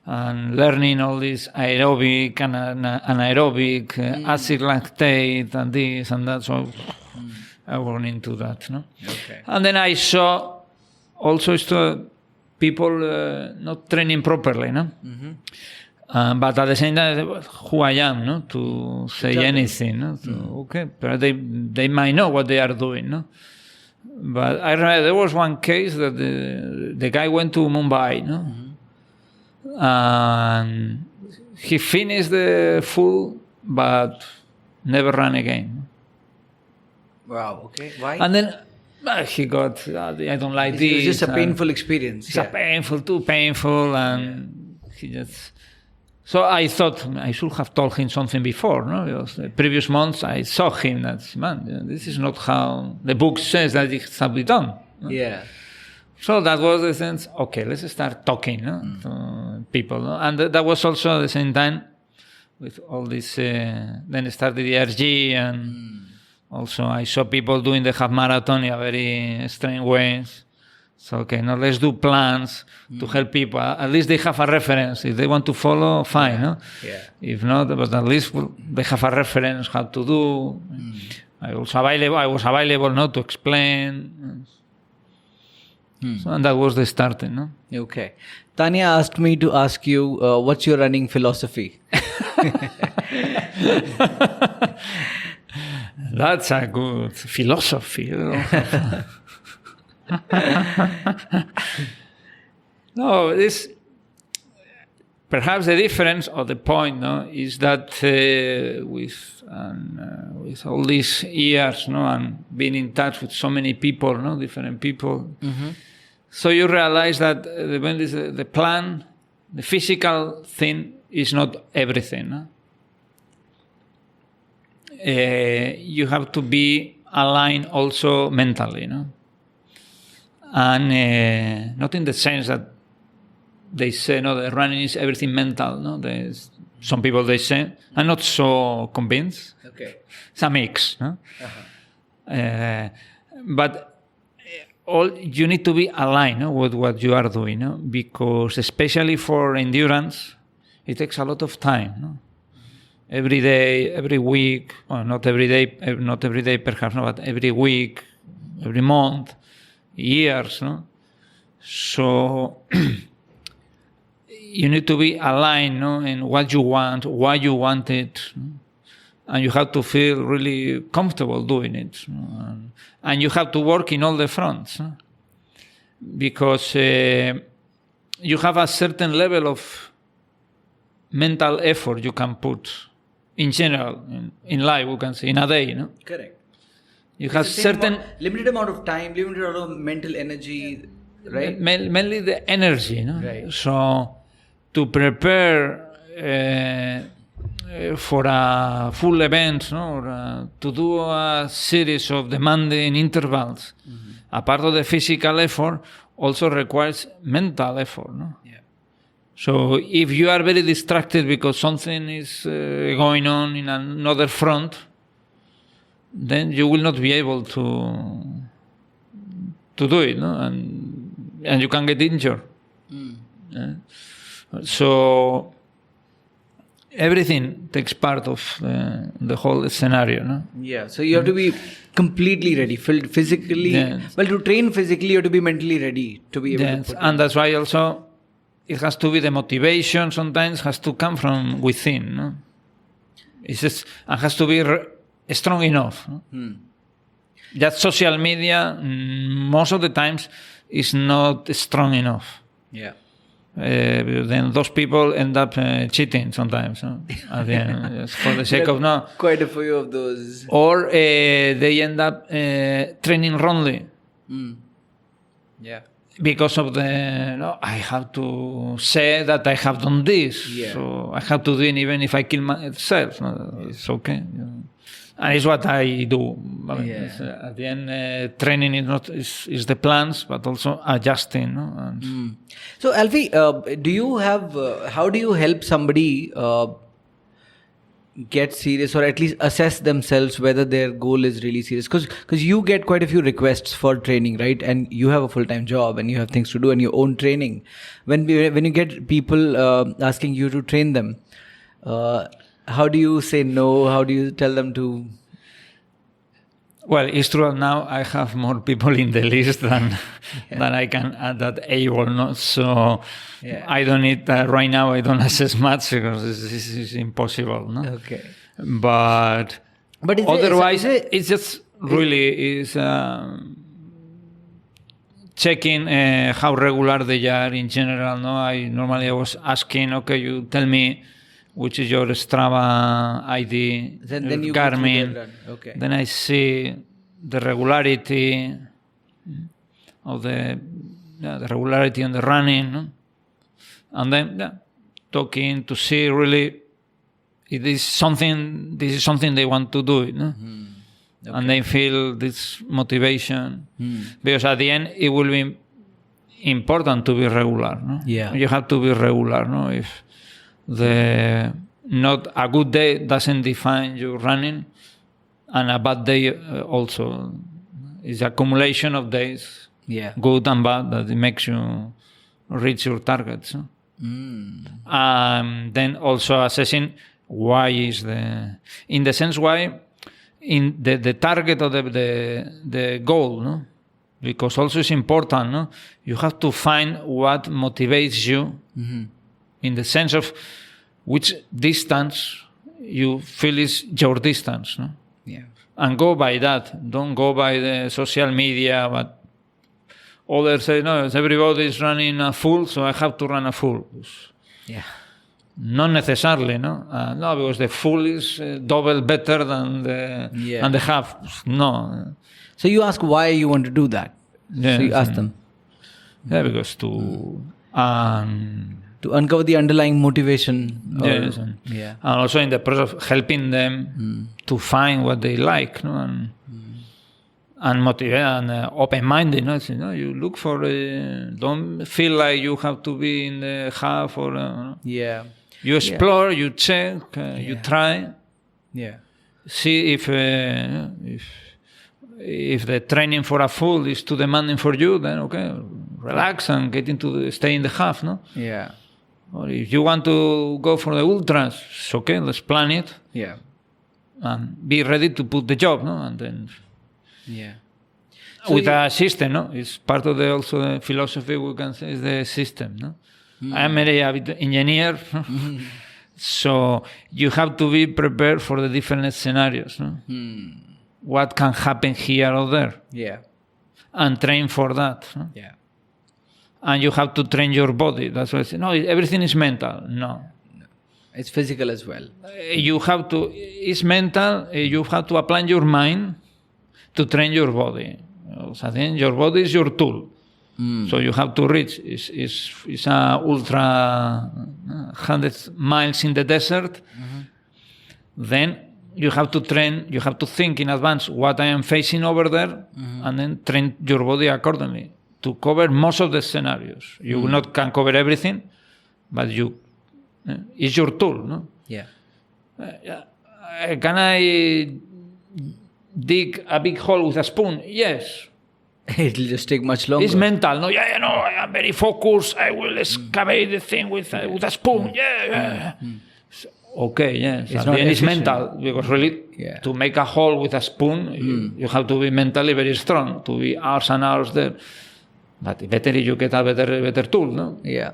and learning all this aerobic and anaerobic, acid lactate and this and that. So I went into that. No? Okay. And then I saw also people not training properly. No? But at the same time, who I am, no, to say anything, no, okay, but they might know what they are doing, no. But I remember there was one case that the guy went to Mumbai, no, and he finished the full, but never ran again. Wow. Okay. Why? And then he got, I don't like this. It was just a and painful experience. It's a painful, too painful, and he just. So I thought I should have told him something before, no? Because the previous months I saw him that, man, this is not how the book says that it has to be done. No? Yeah. So that was the sense, okay, let's start talking to people. No? And that was also at the same time with all this, then I started the RG, and also I saw people doing the half marathon in a very strange ways. So, okay, now let's do plans to help people. At least they have a reference. If they want to follow, fine. No? Yeah. If not, but at least they have a reference how to do. I was available not to explain. So, and that was the starting. No? Okay. Tanya asked me to ask you, what's your running philosophy? That's a good philosophy. No, this perhaps the difference or the point, is that with all these years, and being in touch with so many people, different people, so you realize that the plan, the physical thing, is not everything. You have to be aligned also mentally, and not in the sense that they say, the running is everything mental. There's some people they say, I'm not so convinced. Okay. It's a mix. But you need to be aligned with what you are doing, because especially for endurance, it takes a lot of time. Every day, every week, well, not every day perhaps, but every week, every month, years. So you need to be aligned in what you want, why you want it, and you have to feel really comfortable doing it. And you have to work in all the fronts, because you have a certain level of mental effort you can put in general in life, we can say, in a day. Correct. You have certain limited amount of time, limited amount of mental energy, right? Mainly the energy. Right. So to prepare for a full event, or to do a series of demanding intervals, a part of the physical effort also requires mental effort. Yeah. So if you are very distracted because something is going on in another front, then you will not be able to do it, and you can get injured. So everything takes part of the whole scenario. Yeah, so you have to be completely ready, physically. Yes. Well, to train physically, you have to be mentally ready to be able to put and that's why also it has to be the motivation sometimes has to come from within. It's just, it has to be strong enough. That social media, most of the times, is not strong enough. Yeah. Then those people end up cheating sometimes, at the end, just for the sake of quite a few of those. Or they end up training wrongly. Yeah. Because of I have to say that I have done this, so I have to do it even if I kill myself. It's okay. And it's what I do. At the end, training is the plans, but also adjusting. So, Alfie, do you have? How do you help somebody get serious, or at least assess themselves whether their goal is really serious? Because you get quite a few requests for training, right? And you have a full-time job, and you have things to do, and your own training. When you get people asking you to train them, how do you say no? How do you tell them to? Well, it's true now I have more people in the list than I can add that able. So I don't need right now. I don't assess much because this is impossible. Okay. But otherwise, it's just really checking how regular they are in general. I was asking, okay, you tell me which is your Strava ID, then you Garmin. Okay. Then I see the regularity of the regularity in the running, no? And then talking to see really if this is something they want to do, no? Okay. And they feel this motivation because at the end it will be important to be regular, no? Yeah, you have to be regular, no? If the not a good day doesn't define your running, and a bad day also is accumulation of days, good and bad, that it makes you reach your targets, no? Then also assessing why is in the sense why in the target of the goal, no? Because also it's important, no? You have to find what motivates you in the sense of which distance you feel is your distance, no? Yeah. And go by that. Don't go by the social media, but others say, no, everybody is running a full, so I have to run a full. Yeah. Not necessarily, no? No, because the full is double better than the half. No. So you ask why you want to do that. Yeah, so you ask them. Yeah, because to uncover the underlying motivation. Yes, and also in the process of helping them to find what they like, no? And motivate and open-minded, no? So, no, you look for don't feel like you have to be in the half or you explore, you check, you try, see if the training for a full is too demanding for you, then okay, relax and stay in the half, no? Yeah. Or if you want to go for the ultras, it's okay, let's plan it. Yeah. And be ready to put the job, no? And then so with a system, no? It's part of also the philosophy, we can say, is the system, no? I'm an engineer, so you have to be prepared for the different scenarios, no? What can happen here or there? Yeah. And train for that. No? Yeah. And you have to train your body. That's why I say, no, everything is mental. No. It's physical as well. It's mental. You have to apply your mind to train your body. So then your body is your tool. So you have to reach. It's a ultra 100 miles in the desert. Then you have to train, you have to think in advance what I am facing over there, and then train your body accordingly to cover most of the scenarios. You not can cover everything, but it's your tool, no? Yeah. Can I dig a big hole with a spoon? Yes. It'll just take much longer. It's mental, no? I am very focused. I will excavate the thing with a spoon. Okay, yes. It's mental, because really to make a hole with a spoon, you have to be mentally very strong, to be hours and hours there. But better if you get a better tool, no? Yeah.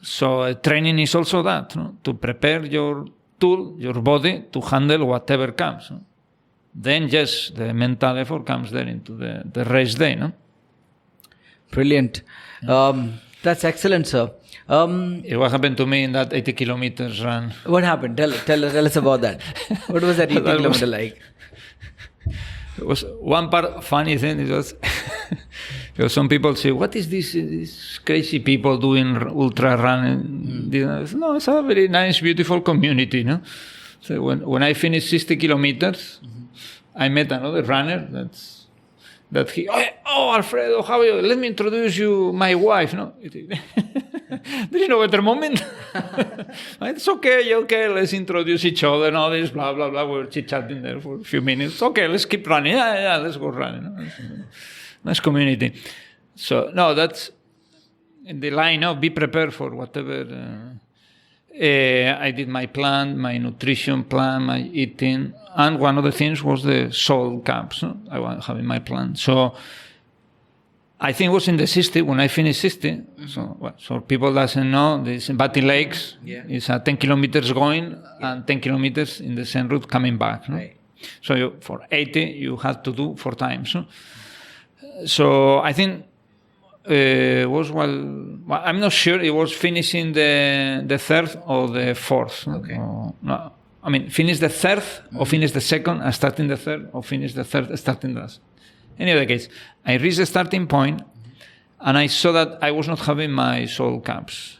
So training is also that, no? To prepare your tool, your body, to handle whatever comes. No? Then, yes, the mental effort comes there into the race day, no? Brilliant. That's excellent, sir. What happened to me in that 80 kilometers run? What happened? Tell us about that. What was that 80 kilometer like? It was one part funny thing. It was because some people say, "What is these crazy people doing ultra running?" No, it's a very nice, beautiful community. No, so when I finished 60 kilometers, I met another runner that he, Alfredo, how are you? Let me introduce you my wife. No, there is no better moment. It's okay, let's introduce each other and all this, blah, blah, blah. We're chit-chatting there for a few minutes. Okay, let's keep running. Yeah, let's go running. No? Nice community. So, no, that's in the line of be prepared for whatever. I did my plan, my nutrition plan, my eating, and one of the things was the salt camps. No? I was having my plan. So I think it was in the 60 when I finished 60. So people doesn't know this Batty Lakes is 10 kilometers going and 10 kilometers in the same route coming back. No? Right. So for 80 you had to do 4 times. No? So I think. Was I'm not sure it was finishing the 3rd or the 4th. Okay. No, I mean, finish the third, or finish the second, starting the third, or finish the third, starting the last. In any other case, I reached the starting point, and I saw that I was not having my sole caps.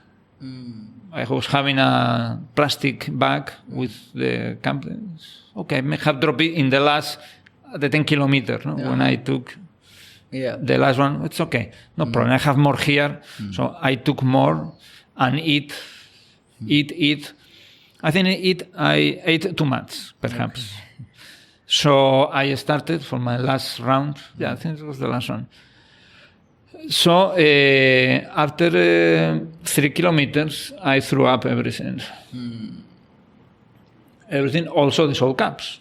I was having a plastic bag with the cap. Okay, I may have dropped it in the 10 kilometers, no? When I took the last one. It's okay, no problem. I have more here, so I took more and eat. I think I ate too much, perhaps. Okay. So I started for my last round. Yeah, I think it was the last one. So after 3 kilometers, I threw up everything. Everything, also the sole caps.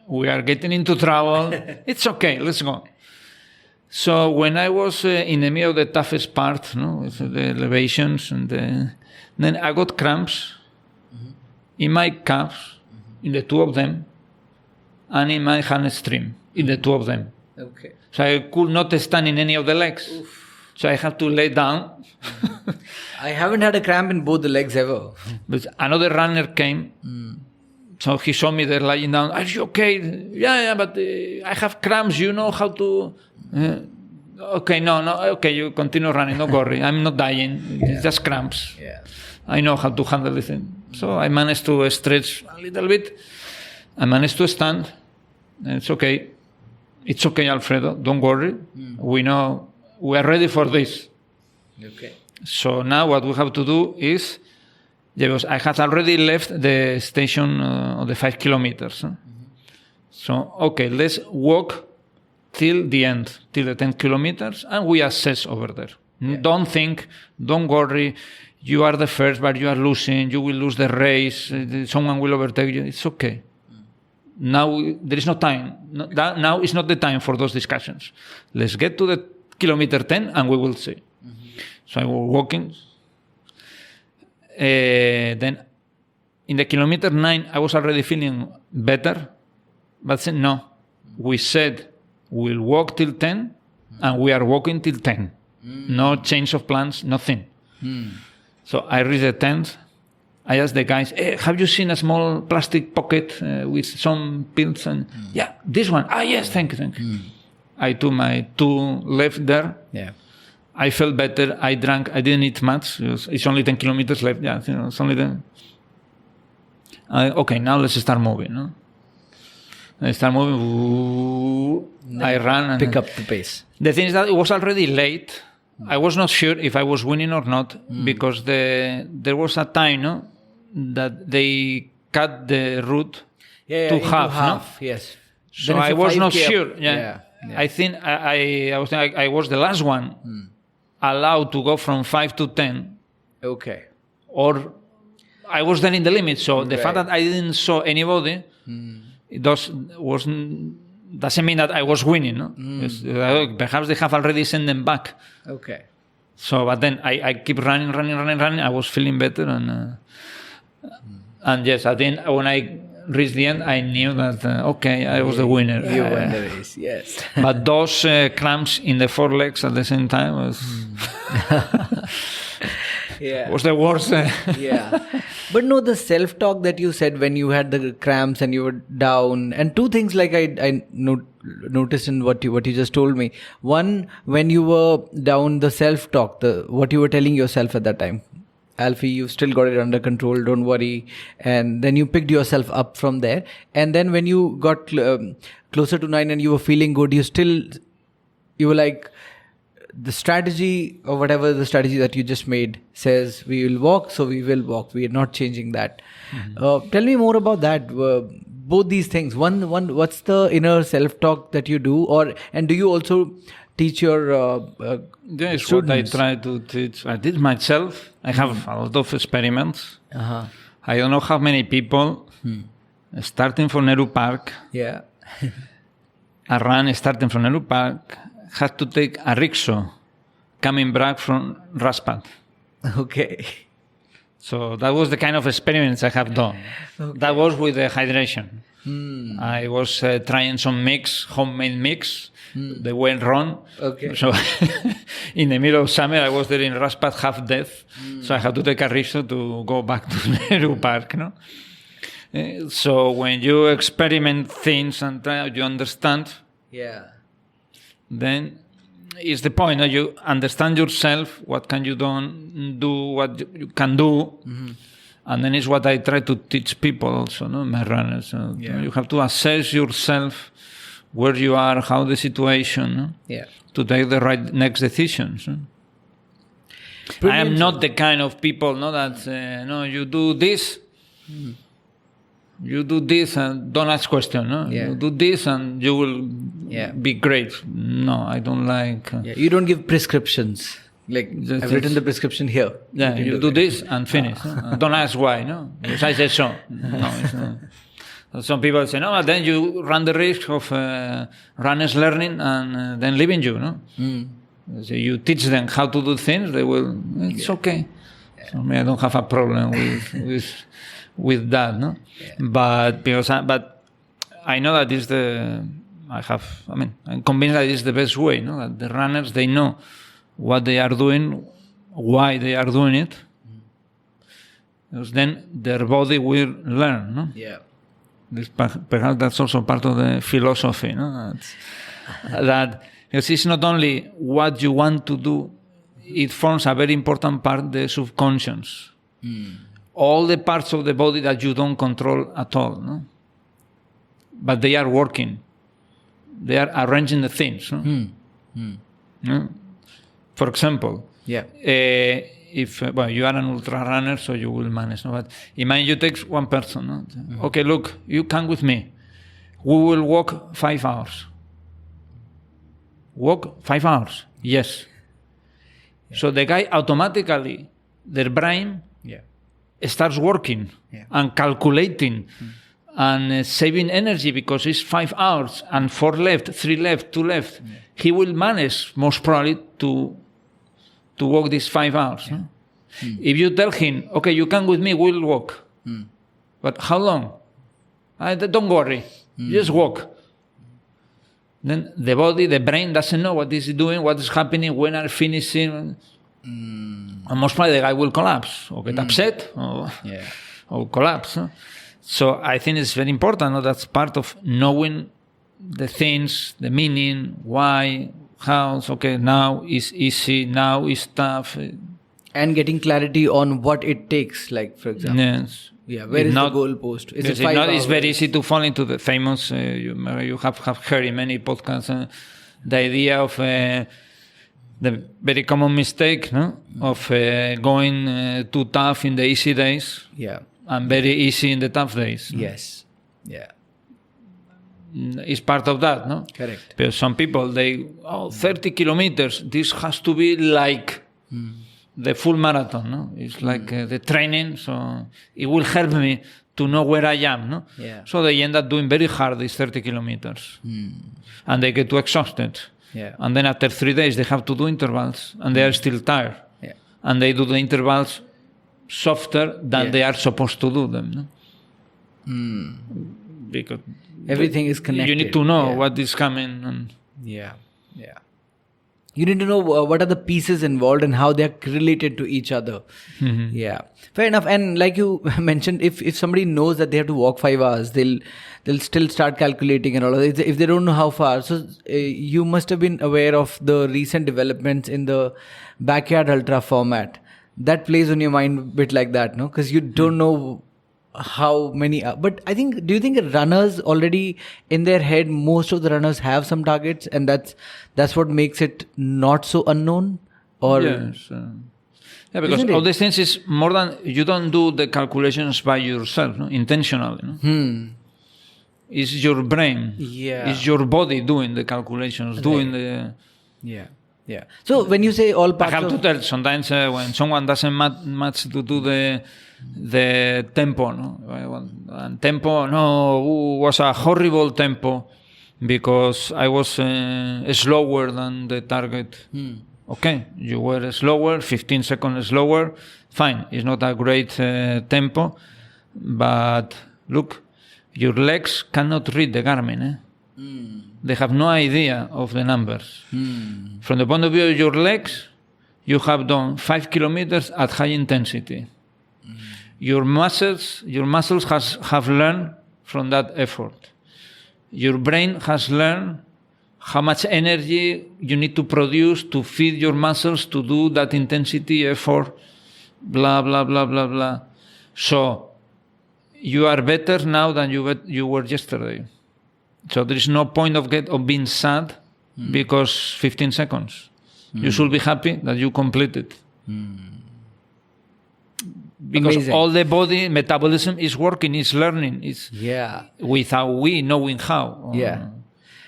We are getting into trouble. It's okay, let's go. So when I was in the middle of the toughest part, with the elevations, and then I got cramps in my calves, in the two of them, and in my hamstring, in the two of them. Okay. So I could not stand in any of the legs. Oof. So I had to lay down. I haven't had a cramp in both the legs ever. But another runner came. So he saw me there lying down. Are you okay? Yeah, but I have cramps. You know how to... okay, no, okay, you continue running. Don't worry. I'm not dying. It's just cramps. Yeah. I know how to handle this thing. So I managed to stretch a little bit. I managed to stand. It's okay. It's okay, Alfredo. Don't worry. We know we are ready for this. Okay. So now what we have to do is... Because I had already left the station of the 5 kilometers. So, okay, let's walk till the end, till the 10 kilometers, and we assess over there. Yeah. Don't think, don't worry, you are the first, but you are losing, you will lose the race, someone will overtake you. It's okay. Now, there is no time. Now is not the time for those discussions. Let's get to the kilometer 10, and we will see. So I was walking. Then in the kilometer 9, I was already feeling better, but said, no, we said we'll walk till 10, and we are walking till 10. No change of plans, nothing. So I reached the 10th. I asked the guys, hey, have you seen a small plastic pocket with some pills? And yeah, this one. Yes, thank you. I took my 2 left there. Yeah. I felt better. I drank. I didn't eat much. It's only 10 kilometers left. Yeah, it's only 10. Okay, now let's start moving. No? I start moving. I ran. And pick up the pace. The thing is that it was already late. I was not sure if I was winning or not because there was a time that they cut the route to half. Yes. So I was not sure. Yeah. I think I was the last one allowed to go from 5 to 10. Okay. Or I was there in the limit. So the fact that I didn't saw anybody, it doesn't mean that I was winning. No? Perhaps they have already sent them back. Okay. So, but then I keep running. I was feeling better, and yes, I think when I reached the end, I knew that I was the winner. You won the race, yes. But those cramps in the 4 legs at the same time was was the worst. Yeah. But no, the self-talk that you said when you had the cramps and you were down, and 2 things like I noticed in what you just told me. One, when you were down, the self-talk, what you were telling yourself at that time. Alfie, you've still got it under control, don't worry. And then you picked yourself up from there. And then when you got closer to 9 and you were feeling good, you were like, the strategy or whatever the strategy that you just made says we will walk, so we will walk. We are not changing that. Tell me more about that. Both these things. One, what's the inner self-talk that you do, and do you also teach your yes, students? What I try to teach. I did myself. I have a lot of experiments. I don't know how many people starting from Nehru Park. Yeah. a run starting from Nehru Park. Had to take a rickshaw coming back from Raspat. Okay. So that was the kind of experiments I have done. Okay. That was with the hydration. I was trying some homemade mix. They went wrong. Okay. So in the middle of summer, I was there in Raspat, half death. So I had to take a risk to go back to Nehru Park. No? So when you experiment things and try, you understand. Yeah. Then it's the point. You understand yourself. What can you do? What you can do. And then it's what I try to teach people also, no? My runners. You have to assess yourself, where you are, how the situation, no? To take the right next decisions. No? I am not the kind of people, no, that no, you do this, you do this, and don't ask questions. No, you do this, and you will be great. No, I don't like. You don't give prescriptions. Like, I've written the prescription here. Yeah, you do this and finish. No? Don't ask why, no? Because I said so. No, it's not. Some people say, no, then you run the risk of runners learning and then leaving you, no? So you teach them how to do things, they will, it's okay. So I don't have a problem with that, no? But I know that is I'm convinced that it's the best way, no? That the runners, they know what they are doing, why they are doing it, because then their body will learn. No? Yeah. Perhaps that's also part of the philosophy. No? That because it's not only what you want to do, it forms a very important part, the subconscious. All the parts of the body that you don't control at all. No? But they are working. They are arranging the things. No? No? For example, if you are an ultra runner, so you will manage. No? But imagine you take one person. No? Okay, look, you come with me. We will walk 5 hours. Walk 5 hours? Yes. So the guy automatically, their brain starts working and calculating and saving energy because it's 5 hours and 4 left, 3 left, 2 left. He will manage most probably to walk these 5 hours. No? If you tell him, okay, you come with me, we'll walk. But how long? Don't worry, just walk. Then the body, the brain doesn't know what is doing, what is happening, when are finishing. And most probably the guy will collapse or get upset or collapse. No? So I think it's very important. No? That's part of knowing the things, the meaning, why, how. Okay, now is easy, now is tough. And getting clarity on what it takes, like, for example. Yes. Yeah, where is the goalpost? Is it 5 hours? It's very easy to fall into the famous, you have heard in many podcasts, the idea of the very common mistake, no? Of going too tough in the easy days and very easy in the tough days. Yes. Yeah. It's part of that, no? Correct. Because some people, 30 kilometers, this has to be like the full marathon, no? It's like the training, so it will help me to know where I am, no? Yeah. So they end up doing very hard these 30 kilometers. And they get too exhausted. Yeah. And then after 3 days, they have to do intervals, and they are still tired. Yeah. And they do the intervals softer than they are supposed to do them, no? Because everything is connected. You need to know what is coming. And you need to know what are the pieces involved and how they are related to each other. Yeah, fair enough. And like you mentioned, if somebody knows that they have to walk 5 hours, they'll still start calculating and all of that. If they don't know how far, so you must have been aware of the recent developments in the backyard ultra format. That plays on your mind a bit like that, no? Because you don't know how many. But I think, do you think runners already in their head, most of the runners have some targets, and that's what makes it not so unknown? Or yes, because all these things is more than you don't do the calculations by yourself, no? Intentionally. No? It's your brain. Yeah. It's your body doing the calculations, doing the. Yeah. So when you say all parts, I have to tell sometimes when someone doesn't match to do the tempo, no, and tempo was a horrible tempo because I was slower than the target. Okay, you were slower, 15 seconds slower, fine. It's not a great tempo, but look, your legs cannot read the Garmin. They have no idea of the numbers. From the point of view of your legs, you have done 5 kilometers at high intensity. Your muscles have learned from that effort. Your brain has learned how much energy you need to produce to feed your muscles to do that intensity effort, blah, blah, blah, blah, blah. So you are better now than you were yesterday. So there is no point of being sad because 15 seconds. You should be happy that you completed. Because Amazing. all the body metabolism is working, is learning, is without we knowing how. Yeah.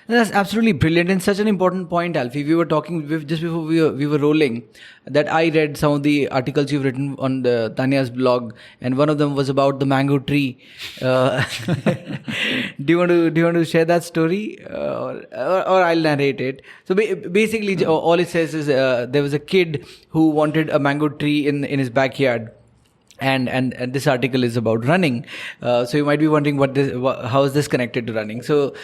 That's absolutely brilliant and such an important point, Alfie. We were talking just before we were rolling that I read some of the articles you've written on Tanya's blog, and one of them was about the mango tree. Do you want to share that story, or I'll narrate it? So basically, all it says is there was a kid who wanted a mango tree in his backyard. And this article is about running, so you might be wondering how is this connected to running? So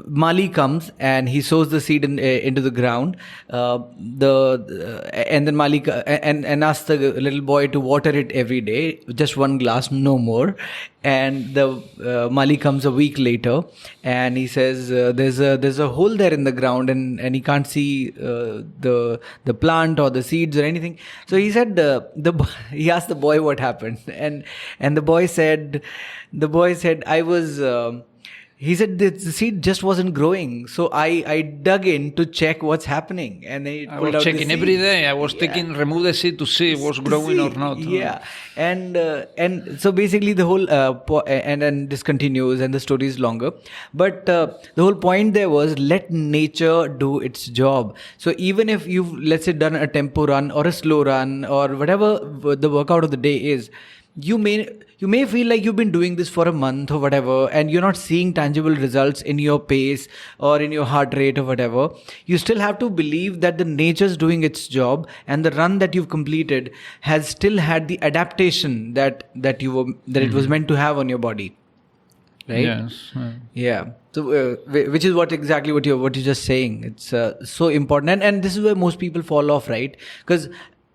Mali comes and he sows the seed into the ground, and then Mali and asks the little boy to water it every day, just 1 glass, no more. And the Mali comes a week later, and he says there's a hole there in the ground, and he can't see the plant or the seeds or anything. So he said he asked the boy what happened, and the boy said I was. He said the seed just wasn't growing, so I dug in to check what's happening, and I was checking every day. I was remove the seed to see if it was growing or not. Yeah, and so basically the whole and then this continues, and the story is longer. But the whole point there was let nature do its job. So even if you've, let's say, done a tempo run or a slow run or whatever the workout of the day is, you may feel like you've been doing this for a month or whatever, and you're not seeing tangible results in your pace or in your heart rate or whatever. You still have to believe that the nature's doing its job, and the run that you've completed has still had the adaptation that it was meant to have on your body. Right? Yes. Yeah. So, which is what you're just saying. It's so important, and this is where most people fall off, right? Because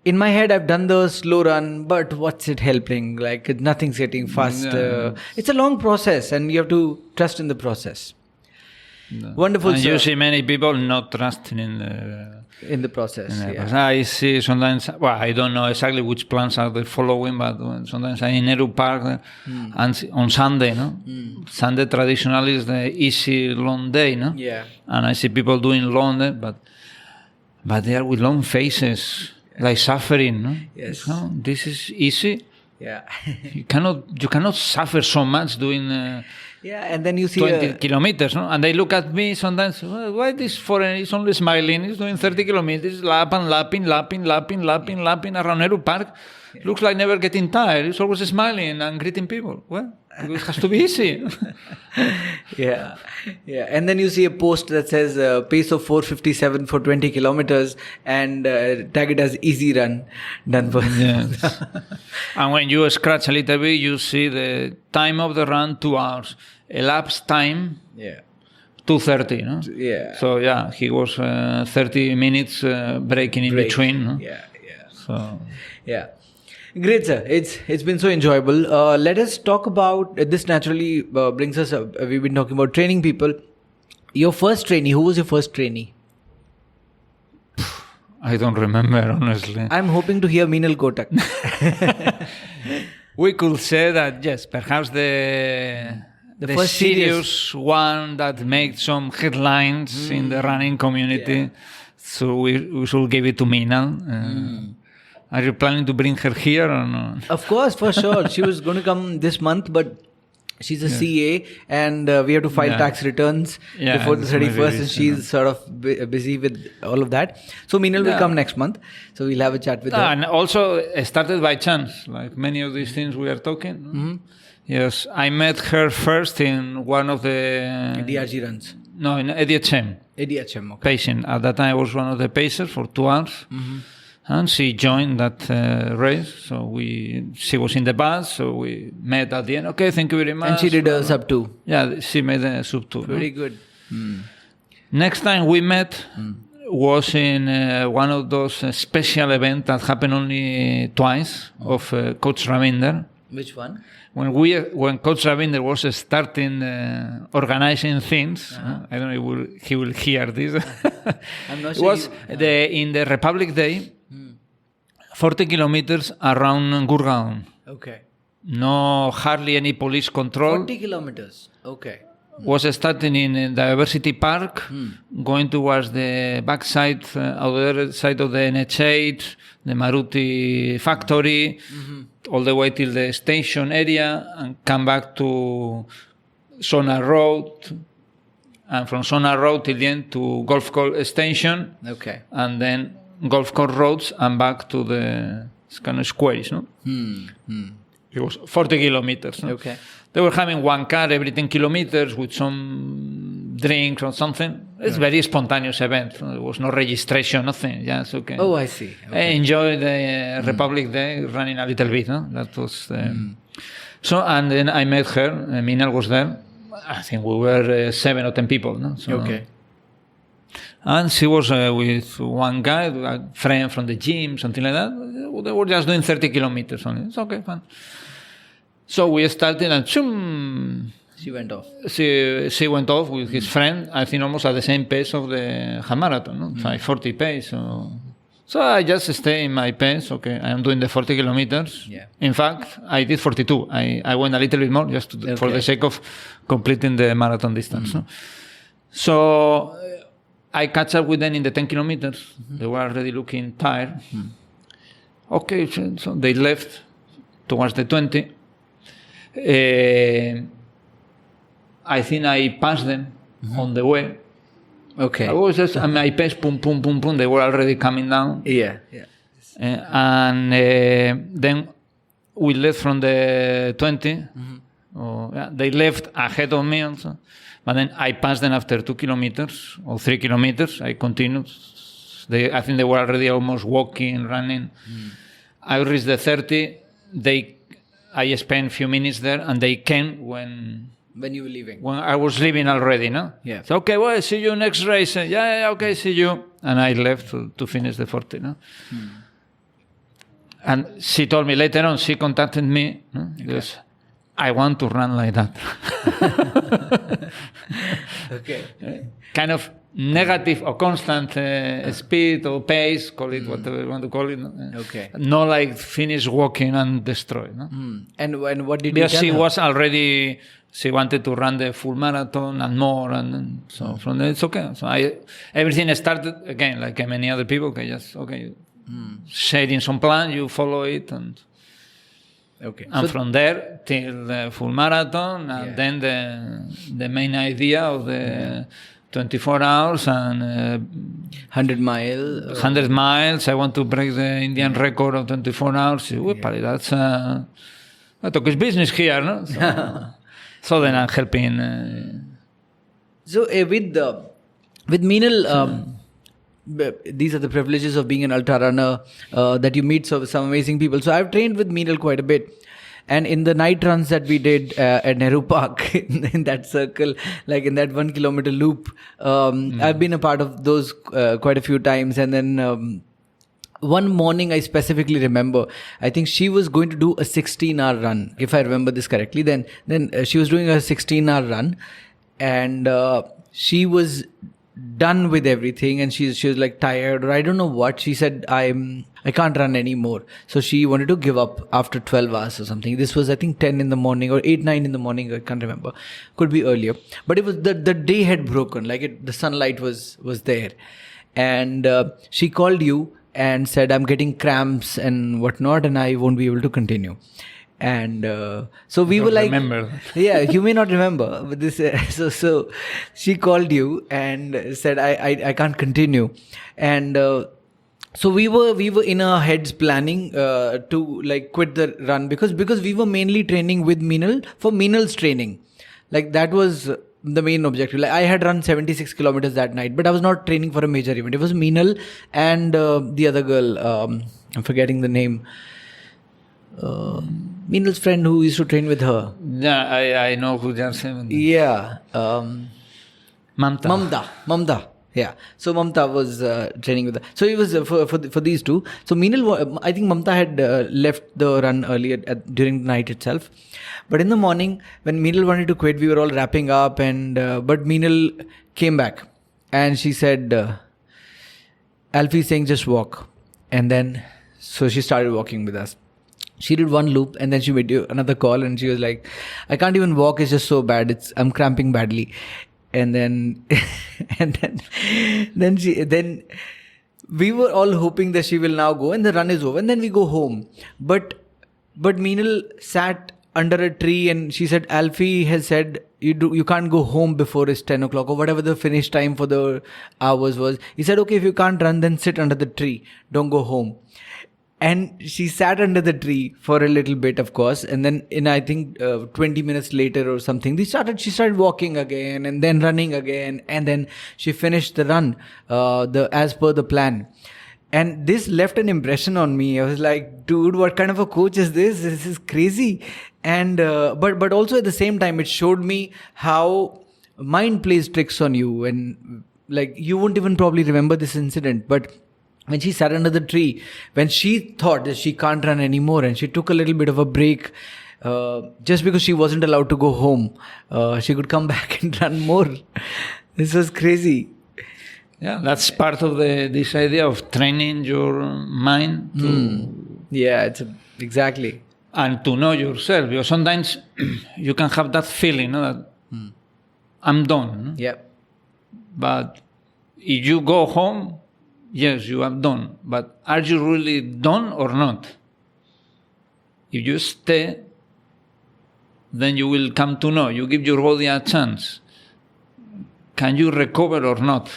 in my head, I've done the slow run, but what's it helping? Like, nothing's getting fast. It's a long process, and you have to trust in the process. No. Wonderful. And you see many people not trusting in the process. I see sometimes. Well, I don't know exactly which plans are they following, but sometimes I'm in Nehru Park and on Sunday, Sunday traditionally is the easy long day, Yeah. And I see people doing long day, but they are with long faces. Like suffering, Yes. No, this is easy. Yeah. You cannot suffer so much doing and then you see 20 kilometers, no? And they look at me sometimes. Well, why this foreigner is only smiling? He's doing 30 kilometers, lapping around Nehru Park. Looks like never getting tired. He's always smiling and greeting people. Well, it has to be easy. Yeah. And then you see a post that says pace of 4:57 for 20 kilometers and tag it as easy run done for. Yes. And when you scratch a little bit, you see the time of the run 2 hours. Elapsed time 2:30. No? Yeah. So he was 30 minutes breaking in between. No? So. Yeah. Great, sir. It's been so enjoyable. Let us talk about this. Naturally brings us up. We've been talking about training people. Your first trainee. Who was your first trainee? I don't remember, honestly. I'm hoping to hear Meenal Kotak. We could say that yes, perhaps the first serious one that made some headlines in the running community. Yeah. So we should give it to Meenal. Are you planning to bring her here or no? Of course, for sure. She was going to come this month, but she's a CA, and we have to file tax returns before the 31st, and she's sort of busy with all of that. So Meenal will come next month, so we'll have a chat with her. And also started by chance, like many of these things we are talking. Mm-hmm. Yes, I met her first in one of the DRG runs. No, in ADHM. ADHM, okay. Pacing. At that time, I was one of the pacers for 2 hours. Mm-hmm. And she joined that race. So she was in the bus. So we met at the end. Okay, thank you very much. And she did a sub 2. Yeah, she made a sub 2. Very good. Next time we met was in one of those special events that happened only twice of Coach Ravinder. Which one? When Coach Ravinder was starting organizing things, I don't know if he will hear this. I'm not It sure. was in the Republic Day, 40 kilometers around Gurgaon. Okay. No, hardly any police control. 40 kilometers. Okay. Was starting in Diversity Park, going towards the backside, other side of the NH8, the Maruti factory, all the way till the station area, and come back to Sona Road, and from Sona Road till the end to Golf Course Station, Okay. and then Golf Course Roads, and back to the kind of squares, no? It was 40 kilometers. No? Okay. They were having one car every 10 kilometers with some drinks or something. It's very spontaneous event. There was no registration, nothing. Yeah, it's okay. Oh, I see. I Okay. enjoyed the Republic Day running a little bit. No? That was so. And then I met her. Minal was there. I think we were 7 or 10 people. No? So, Okay. and she was with one guy, a friend from the gym, something like that. They were just doing 30 kilometers only. It's okay, fine. So we started, and She went off. she went off with his friend, I think almost at the same pace of the half marathon, no? 5:40 pace. So I just stay in my pace. Okay, I am doing the 40 kilometers. Yeah. In fact, I did 42. I went a little bit more just for the sake of completing the marathon distance. No? So I catch up with them in the 10 kilometers. They were already looking tired. Okay, so they left towards the 20. I think I passed them on the way. Okay. I was just at my pace, boom, boom, boom, boom. They were already coming down. Yeah. Yeah. And then we left from the 20. They left ahead of me also. But then I passed them after 2 kilometers or 3 kilometers. I continued. I think they were already almost walking, running. I reached the 30. I spent a few minutes there, and they came when you were leaving. When I was leaving already, no? Yeah. So, okay, well, see you next race. Yeah, okay, see you. And I left to finish the 40, no? And she told me later on, she contacted me, no? Because I want to run like that. Okay. Kind of negative or constant speed or pace, call it whatever you want to call it. No? Okay. Not like finish walking and destroy. No? And what did Because you tell she her? was already, she wanted to run the full marathon and more, and so from there it's okay. So everything started again like many other people. Okay, shading some plan, you follow it, and Okay. from there till the full marathon, and then the main idea of the 24 hours and 100 mile. 100 miles. I want to break the Indian record of 24 hours. That's I talk is business here, no? So then I'm helping. So with Meenal, these are the privileges of being an ultra runner, that you meet some amazing people. So I've trained with Meenal quite a bit. And in the night runs that we did at Nehru Park, in that circle, like in that 1 kilometer loop, I've been a part of those quite a few times. And then one morning I specifically remember, I think she was going to do a 16-hour run, if I remember this correctly. Then she was doing a 16-hour run, and she was done with everything, and she was like tired, or I don't know what. She said, I can't run anymore. So she wanted to give up after 12 hours or something. This was, I think, 10 in the morning or 8, 9 in the morning. I can't remember. Could be earlier. But it was the day had broken. Like the sunlight was there. And she called you and said, I'm getting cramps and whatnot, and I won't be able to continue. And so we were like, remember. Yeah, you may not remember, but this. So she called you and said, I can't continue. And so we were in our heads planning to like quit the run because we were mainly training with Meenal for Meenal's training. Like that was the main objective. Like I had run 76 kilometers that night, but I was not training for a major event. It was Meenal and the other girl. I'm forgetting the name. Meenal's friend who used to train with her. Yeah, I know who you're saying. Yeah. Mamta. Mamta. Yeah. So Mamta was training with her. So it was for these two. So Meenal, I think Mamta had left the run earlier during the night itself. But in the morning, when Meenal wanted to quit, we were all wrapping up, and but Meenal came back, and she said, "Alfie's saying just walk," and then so she started walking with us. She did one loop, and then she made another call, and she was like, "I can't even walk. It's just so bad. I'm cramping badly." And then, then we were all hoping that she will now go, and the run is over, and then we go home. But Meenal sat under a tree, and she said, "Alfie has said you can't go home before it's 10 o'clock or whatever the finish time for the hours was." He said, "Okay, if you can't run, then sit under the tree. Don't go home." And she sat under the tree for a little bit, of course. And then I think 20 minutes later or something, she started walking again, and then running again. And then she finished the run as per the plan. And this left an impression on me. I was like, dude, what kind of a coach is this? This is crazy. And but also at the same time, it showed me how mind plays tricks on you. And like, you won't even probably remember this incident, but when she sat under the tree, when she thought that she can't run anymore, and she took a little bit of a break, just because she wasn't allowed to go home, she could come back and run more. This was crazy. Yeah, that's part of this idea of training your mind to Yeah, exactly. and to know yourself. Because sometimes you can have that feeling, that I'm done. Yeah. But if you go home, yes, you are done. But are you really done or not? If you stay, then you will come to know. You give your body a chance. Can you recover or not?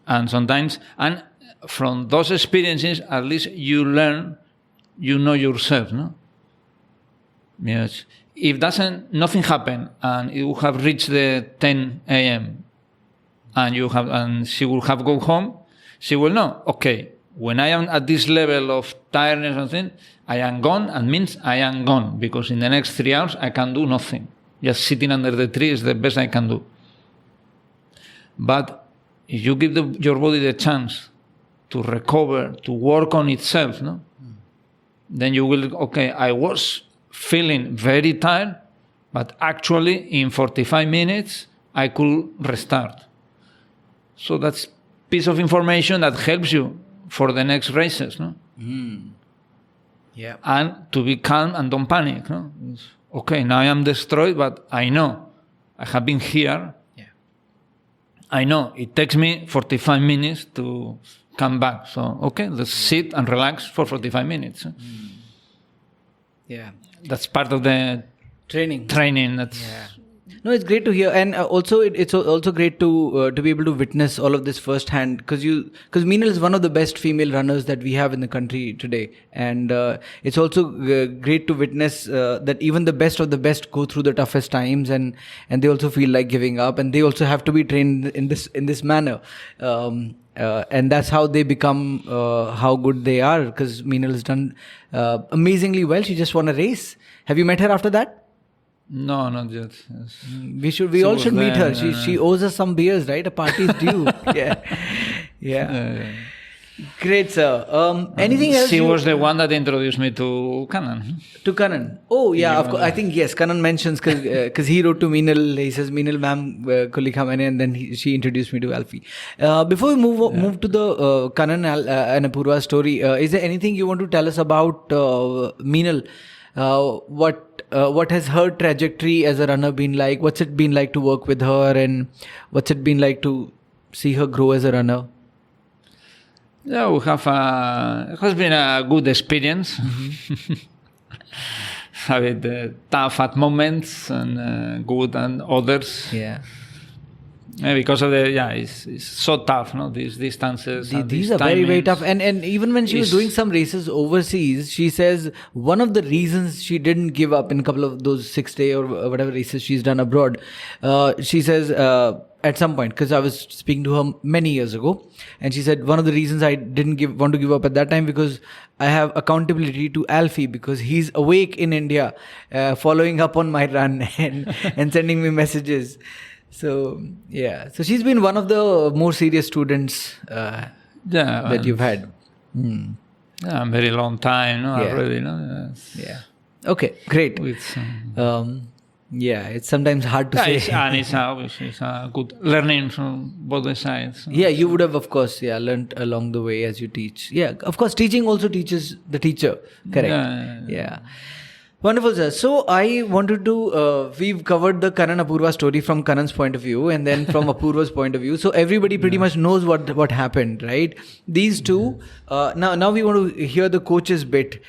And sometimes, and from those experiences, at least you learn, you know yourself, no? Yes. If nothing happened, and you have reached the 10 a.m., and she will have go home, she will know, okay, when I am at this level of tiredness and thing, I am gone, and means I am gone, because in the next 3 hours I can do nothing. Just sitting under the tree is the best I can do. But if you give your body the chance to recover, to work on itself, no? Then you will, okay, I was feeling very tired, but actually in 45 minutes I could restart. So that's piece of information that helps you for the next races, no? Yeah. And to be calm and don't panic, no? Okay, now I am destroyed, but I know I have been here. Yeah. I know it takes me 45 minutes to come back. So, okay, let's sit and relax for 45 minutes. Yeah. That's part of the Training. That's No, it's great to hear, and also it's also great to be able to witness all of this firsthand, because Meenal is one of the best female runners that we have in the country today, and it's also great to witness that even the best of the best go through the toughest times, and they also feel like giving up, and they also have to be trained in this manner, and that's how they become how good they are. Because Meenal has done amazingly well. She just won a race. Have you met her after that? No, not yet. Yes. We all should meet her. She owes us some beers, right? A party is due. Yeah. Great, sir. Anything else? She was the one that introduced me to Kanan. To Kanan. Oh, yeah, of course. I think, yes, Kanan mentions, because he wrote to Meenal. He says, Meenal ma'am, kuli khamane, and then she introduced me to Alfie. Before we move to the Kanan and Apurva story, is there anything you want to tell us about Meenal? What has her trajectory as a runner been like? What's it been like to work with her, and what's it been like to see her grow as a runner? Yeah, it has been a good experience. Having tough at moments and good and others. Yeah. Because of it's so tough, no? These distances. These are very, very tough. And even when she was doing some races overseas, she says one of the reasons she didn't give up in a couple of those 6-day or whatever races she's done abroad, she says at some point, because I was speaking to her many years ago, and she said one of the reasons I didn't want to give up at that time because I have accountability to Alfie, because he's awake in India, following up on my run and sending me messages. So so she's been one of the more serious students that you've had. Yeah, very long time, already, no? Yes. Yeah. Okay, great. It's sometimes hard to say. It's a good learning from both the sides. Yeah, you would have, of course, learned along the way as you teach. Yeah, of course, teaching also teaches the teacher. Correct. Yeah. Wonderful, sir. So I wanted to, we've covered the Karan Apurva story from Karan's point of view and then from Apurva's point of view. So everybody pretty much knows what happened, right? These two, now we want to hear the coach's bit,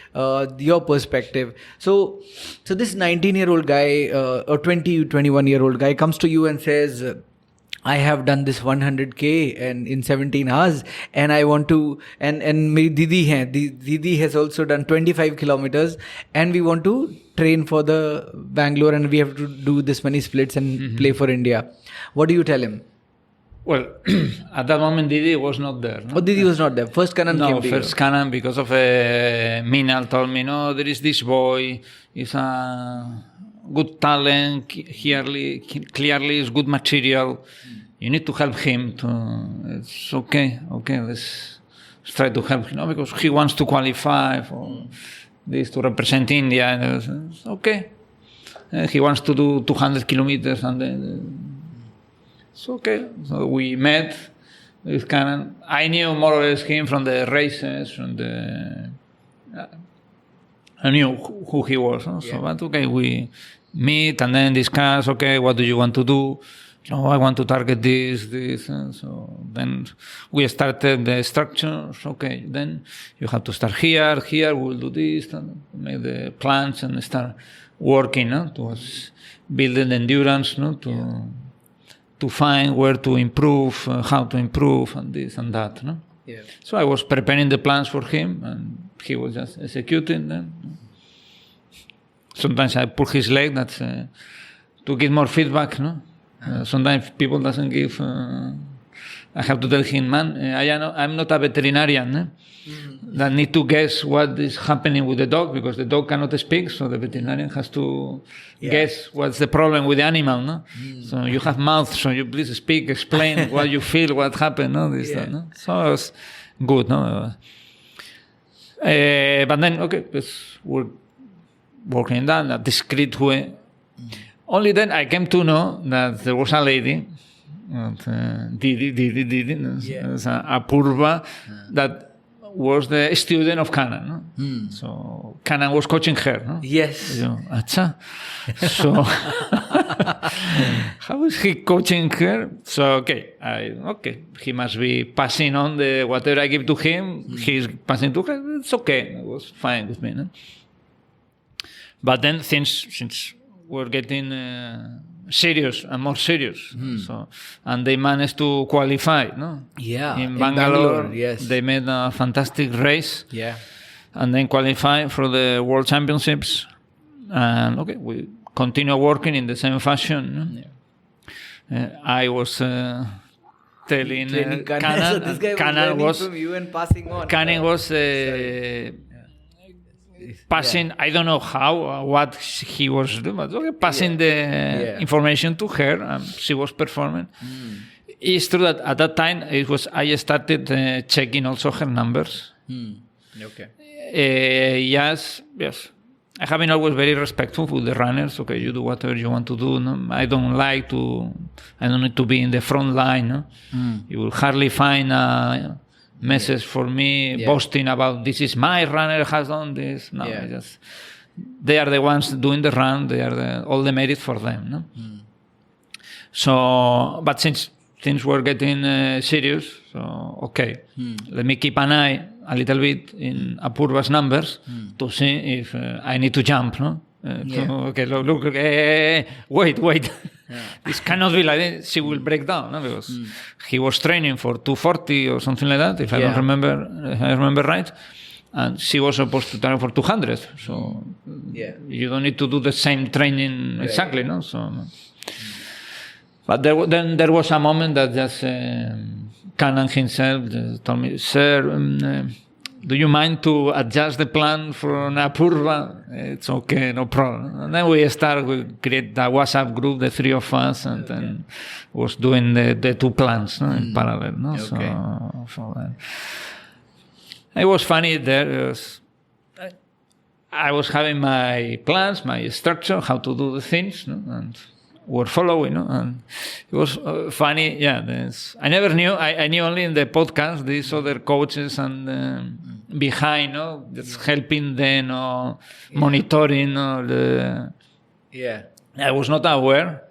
your perspective. So this 19-year-old guy or 21-year-old guy comes to you and says, I have done this 100K and in 17 hours, and I want to, and my Didi has also done 25 kilometers, and we want to train for the Bangalore, and we have to do this many splits and play for India. What do you tell him? Well, at that moment, Didi was not there. No? Oh, Didi was not there. First Kanan came to you. First Kanan, because of Minal told me, no, there is this boy, he's a good talent, clearly is good material. You need to help him. It's okay, let's try to help him. No, because he wants to qualify for this, to represent India. And it's okay. He wants to do 200 kilometers and then it's okay. So we met with Kanan. I knew more or less him from the races, from the... I knew who he was. No? So, but okay, we meet and then discuss, okay, what do you want to do? Oh, I want to target this. And so then we started the structures. Okay, then you have to start here, we'll do this, and make the plans and start working towards building endurance, to find where to improve, how to improve, and this and that. No? Yeah. So I was preparing the plans for him, and he was just executing them. Sometimes I pull his leg, that's to get more feedback. No, sometimes people doesn't give. I have to tell him, man, I'm not a veterinarian. That need to guess what is happening with the dog, because the dog cannot speak, so the veterinarian has to guess what's the problem with the animal. No? So you have mouth, so you please speak, explain what you feel, what happened. No? That, no? So it's good. No? But then, okay, we're working in that, a discreet way. Only then I came to know that there was a lady, Didi, Apurva, that was the student of Kanan. No? So Kanan was coaching her. No? Yes. Acha. So how is he coaching her? So okay, he must be passing on the whatever I give to him. He's passing to her. It's okay. It was fine with me. No? But then since we're getting serious and more serious, and they managed to qualify. No? Yeah, in Bangalore, yes. They made a fantastic race. Yeah, and then qualified for the World Championships. And okay, we continue working in the same fashion. No? I was telling Kanan. So this guy Kanan was from you and passing on. Kanan was passing, I don't know how, what he was doing, but okay, passing the information to her. She was performing. It's true that at that time I started checking also her numbers. Okay. Yes. I have been always very respectful with the runners. Okay, you do whatever you want to do. No? I don't need to be in the front line. No? You will hardly find a message for me boasting about this is my runner has done this. No, they are the ones doing the run. They are all the merit for them. No? So, but since things were getting serious, so okay, let me keep an eye a little bit in Apurva's numbers to see if I need to jump. No? Okay, look, wait. This cannot be like this. She will break down, no? Because he was training for 240 or something like that, if I remember right. And she was supposed to train for 200. So you don't need to do the same training exactly, no? So, but then there was a moment that just Canan himself just told me, "Sir, do you mind to adjust the plan for Apurva?" It's okay, no problem. And then we create the WhatsApp group, the three of us, and then was doing the two plans in parallel. No? Okay. So it was funny there. I was having my plans, my structure, how to do the things, no? And were following, no? And it was funny. Yeah, I never knew. I knew only in the podcast these other coaches and behind, no, just helping them or monitoring or I was not aware,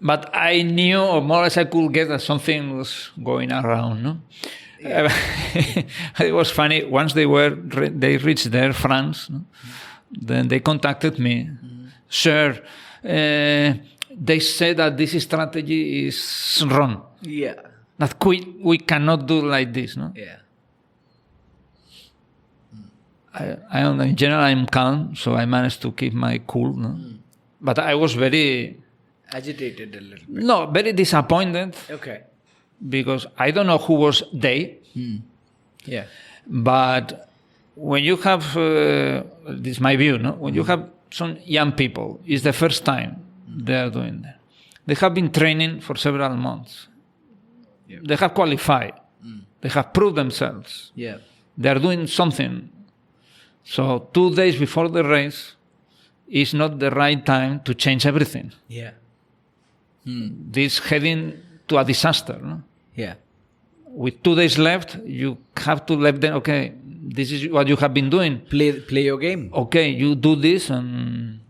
but I knew, or more or less I could get that something was going around, no. It was funny. Once they reached there, France, no? Then they contacted me. Sir, they said that this strategy is wrong. Yeah. That we cannot do like this, no? Yeah. In general, I'm calm, so I managed to keep my cool, no? But I was very agitated a little bit. No, very disappointed. Okay. Because I don't know who was they. Yeah. But when you have, this is my view, no? When you have some young people, it's the first time they are doing that. They have been training for several months. Yeah. They have qualified. They have proved themselves. Yeah. They are doing something. So 2 days before the race is not the right time to change everything. Yeah. This heading to a disaster. No? Yeah. With 2 days left, you have to let them, okay, this is what you have been doing. Play your game. Okay, you do this and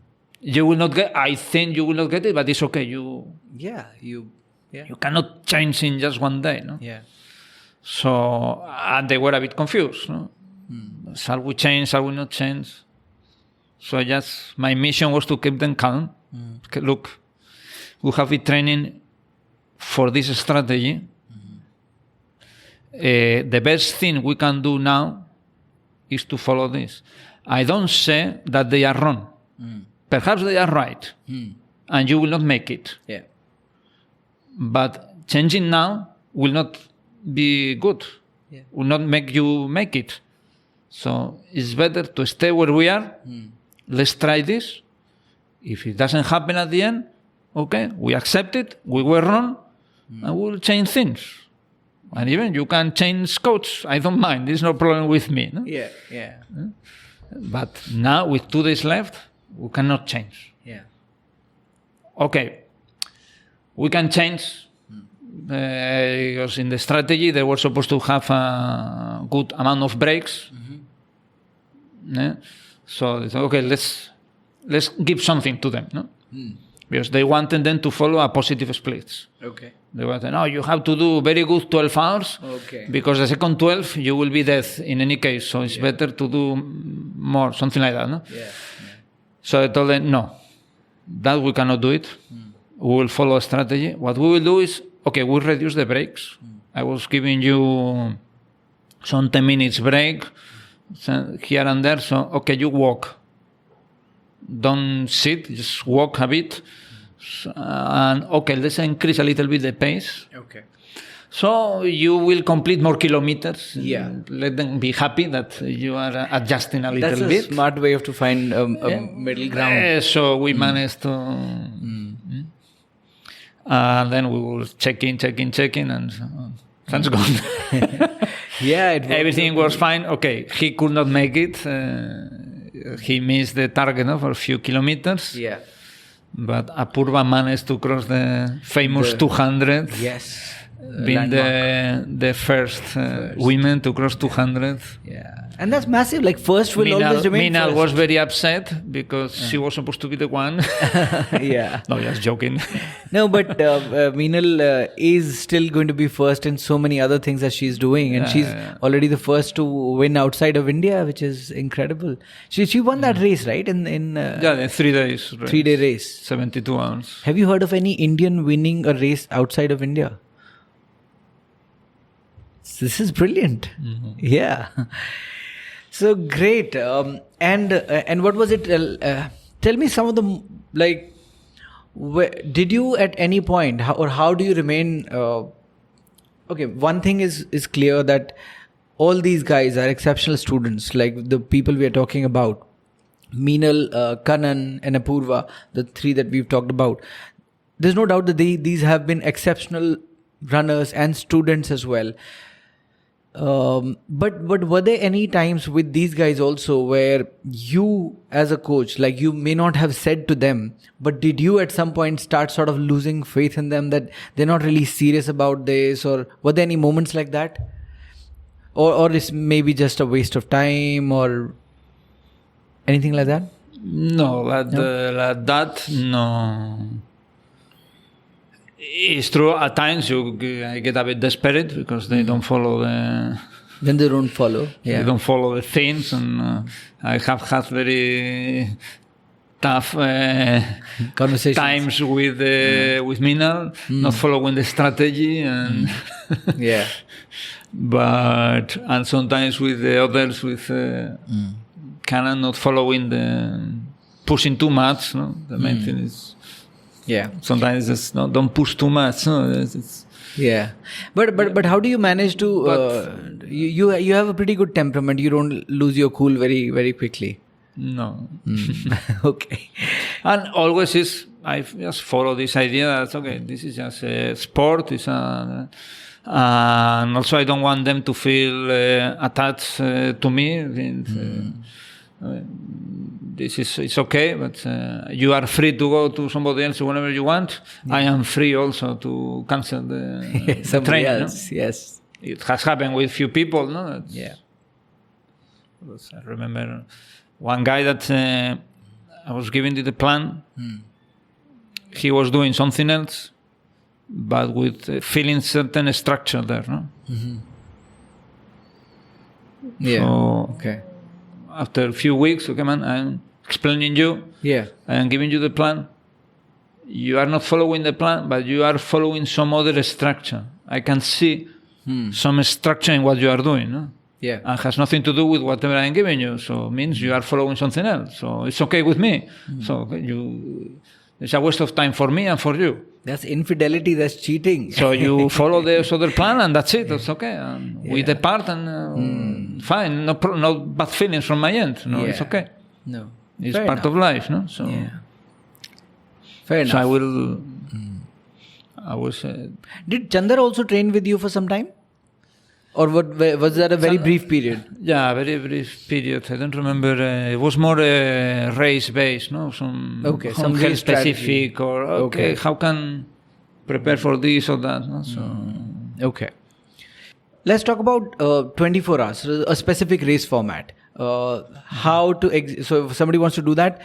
you will not get, I think you will not get it, but it's okay. You cannot change in just 1 day. No? Yeah. So, and they were a bit confused. No? Shall we change? Shall we not change? So my mission was to keep them calm. Okay, look, we have been training for this strategy. The best thing we can do now is to follow this. I don't say that they are wrong. Perhaps they are right, and you will not make it. Yeah. But changing now will not be good. Yeah. Will not make you make it. So it's better to stay where we are. Let's try this. If it doesn't happen at the end, okay, we accept it. We were wrong, and we'll change things. And even you can change coach. I don't mind. There's no problem with me. No? Yeah. But now, with 2 days left, we cannot change. Yeah. Okay. We can change because in the strategy they were supposed to have a good amount of breaks. Yeah? So they said, okay, let's give something to them. No? Because they wanted them to follow a positive splits. Okay. They wanted, no, you have to do very good 12 hours. Okay. Because the second 12, you will be dead in any case. So it's better to do more, something like that. No? Yeah. So I told them, no, that we cannot do it. We will follow a strategy. What we will do is, okay, we'll reduce the breaks. I was giving you some 10 minutes break here and there. So, okay, you walk. Don't sit, just walk a bit. And okay, let's increase a little bit the pace. Okay. So you will complete more kilometers. Yeah. Let them be happy that you are adjusting a little bit. That's a smart way to find a middle ground. So we managed to... And then we will check in, and thanks God. Everything was fine. Okay, he could not make it. He missed the target for a few kilometers. Yeah. But Apurva managed to cross the famous 200. Yes. being landmark. the first women to cross 200. Yeah, and that's massive. Like first will always remain Minal first. was very upset because she was supposed to be the one. Yeah. No, just joking. No, but Meenal is still going to be first in so many other things that she's doing, and she's already the first to win outside of India, which is incredible. She won that race, right? In the 3 days. 3-day race, 72 hours. Have you heard of any Indian winning a race outside of India? This is brilliant. Mm-hmm. Yeah. So great. And what was it? Tell me some of the did you at any point how do you remain? Okay, one thing is clear that all these guys are exceptional students. Like the people we are talking about, Meenal, Kanan, and Apurva, the 3 that we've talked about. There's no doubt that these have been exceptional runners and students as well. But were there any times with these guys also where you as a coach, like you may not have said to them, but did you at some point start sort of losing faith in them that they're not really serious about this, or were there any moments like that, or it's maybe just a waste of time or anything like that? No, like that, no. It's true, at times I get a bit desperate because they don't follow the... Then they don't follow. Yeah. They don't follow the things, and I have had very tough conversations times with Meenal, not following the strategy, and yeah. But and sometimes with the others, with Canon not following pushing too much. No, the main thing is. Yeah. Sometimes it's don't push too much. No, it's yeah. But how do you manage to? You have a pretty good temperament. You don't lose your cool very very quickly. No. Okay. And always I just follow this idea that okay, this is just a sport. And also I don't want them to feel attached to me. It's okay, but you are free to go to somebody else whenever you want. Yeah. I am free also to cancel the train. Else, no? Yes. It has happened with few people, no? Yeah. I remember one guy that I was giving the plan. He was doing something else, but with feeling certain structure there, no? Mm-hmm. Yeah. So, okay. After a few weeks, okay, man, I'm explaining you. Yeah. I am giving you the plan. You are not following the plan, but you are following some other structure. I can see some structure in what you are doing. No? Yeah. And has nothing to do with whatever I'm giving you. So it means you are following something else. So it's okay with me. So it's a waste of time for me and for you. That's infidelity. That's cheating. So you follow this other plan and that's it. That's okay. And we depart and fine. No bad feelings from my end. No, it's okay. No. It's Fair part enough. Of life, no? So, Fair enough. So I was... Did Chandar also train with you for some time? Or was that a very brief period? Yeah, very brief period. I don't remember. It was more race-based, no? Some health specific or, how can prepare for this or that. No? So, okay. Let's talk about 24 hours, a specific race format. How to... so if somebody wants to do that,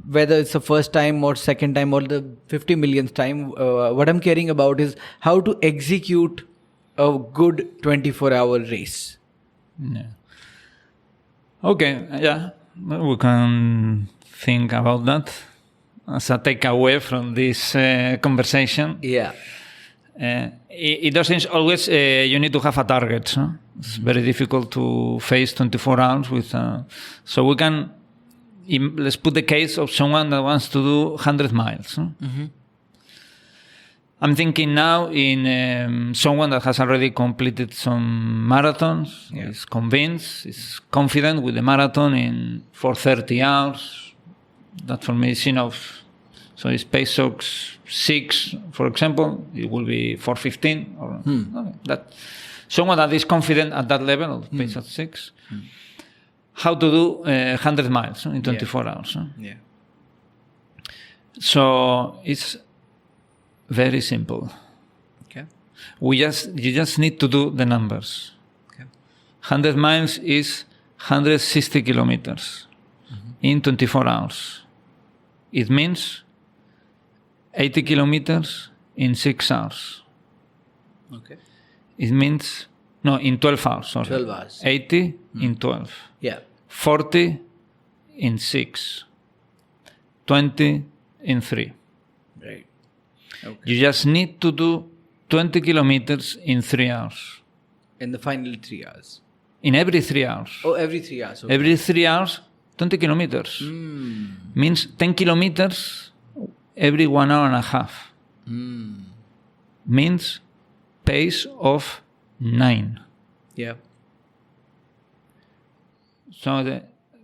whether it's the first time or second time or the 50 millionth time, what I'm caring about is how to execute a good 24-hour race. Yeah. Okay, yeah. We can think about that as a takeaway from this conversation. Yeah. It doesn't always, you need to have a target. No? It's very difficult to face 24 hours with... so we can... let's put the case of someone that wants to do 100 miles. No? I'm thinking now in someone that has already completed some marathons, is convinced, is confident with the marathon in 4:30 hours. That for me is enough. So his pace 6, for example, it will be 4:15. Or that someone that is confident at that level of pace at 6. How to do 100 miles in 24 hours. Yeah. So it's very simple. Okay. You just need to do the numbers. Okay. 100 miles is 160 kilometers in 24 hours. It means 80 kilometers in 6 hours. Okay. It means, no, in 12 hours. Sorry. 12 hours. 80 in 12. Yeah. 40 in 6. 20 in 3. Right. Okay. You just need to do 20 kilometers in 3 hours. In the final 3 hours. In every 3 hours. Oh, every 3 hours. Okay. Every 3 hours, 20 kilometers. Means 10 kilometers every 1 hour and a half. Means pace of 9. Yeah. So they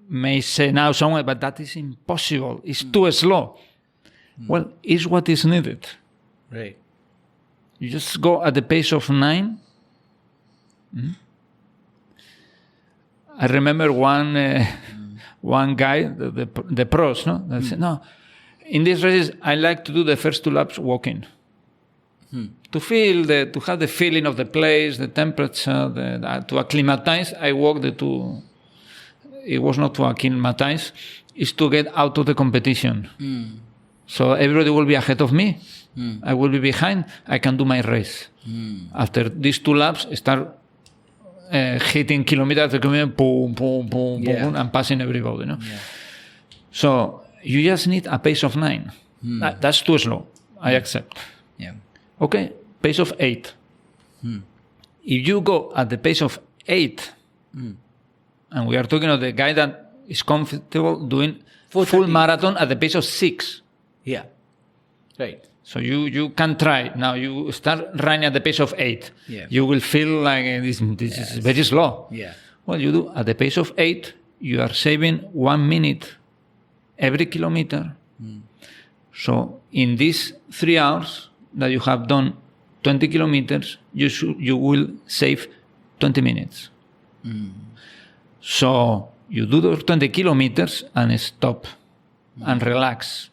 may say now somewhere, but that is impossible. It's too slow. Well, it's what is needed. Right. You just go at the pace of 9. I remember one guy, the pros, no, that said, no, in these races I like to do the first 2 laps walking, to have the feeling of the place, the temperature, to acclimatize. I walk the 2. It was not to acclimatize; it's to get out of the competition. So everybody will be ahead of me. I will be behind. I can do my race. After these 2 laps, start hitting kilometer after kilometer, boom, boom, boom, boom, and passing everybody. No? Yeah. So you just need a pace of 9. That's too slow. I accept. Yeah. Okay, pace of 8. If you go at the pace of 8, and we are talking of the guy that is comfortable doing full marathon at the pace of 6. Yeah. Right. So you can try. Now you start running at the pace of 8. Yeah. You will feel like this is very slow. Yeah. Well, you do at the pace of 8, you are saving 1 minute every kilometer. So in these 3 hours that you have done 20 kilometers, you will save 20 minutes. So you do those 20 kilometers and stop and relax.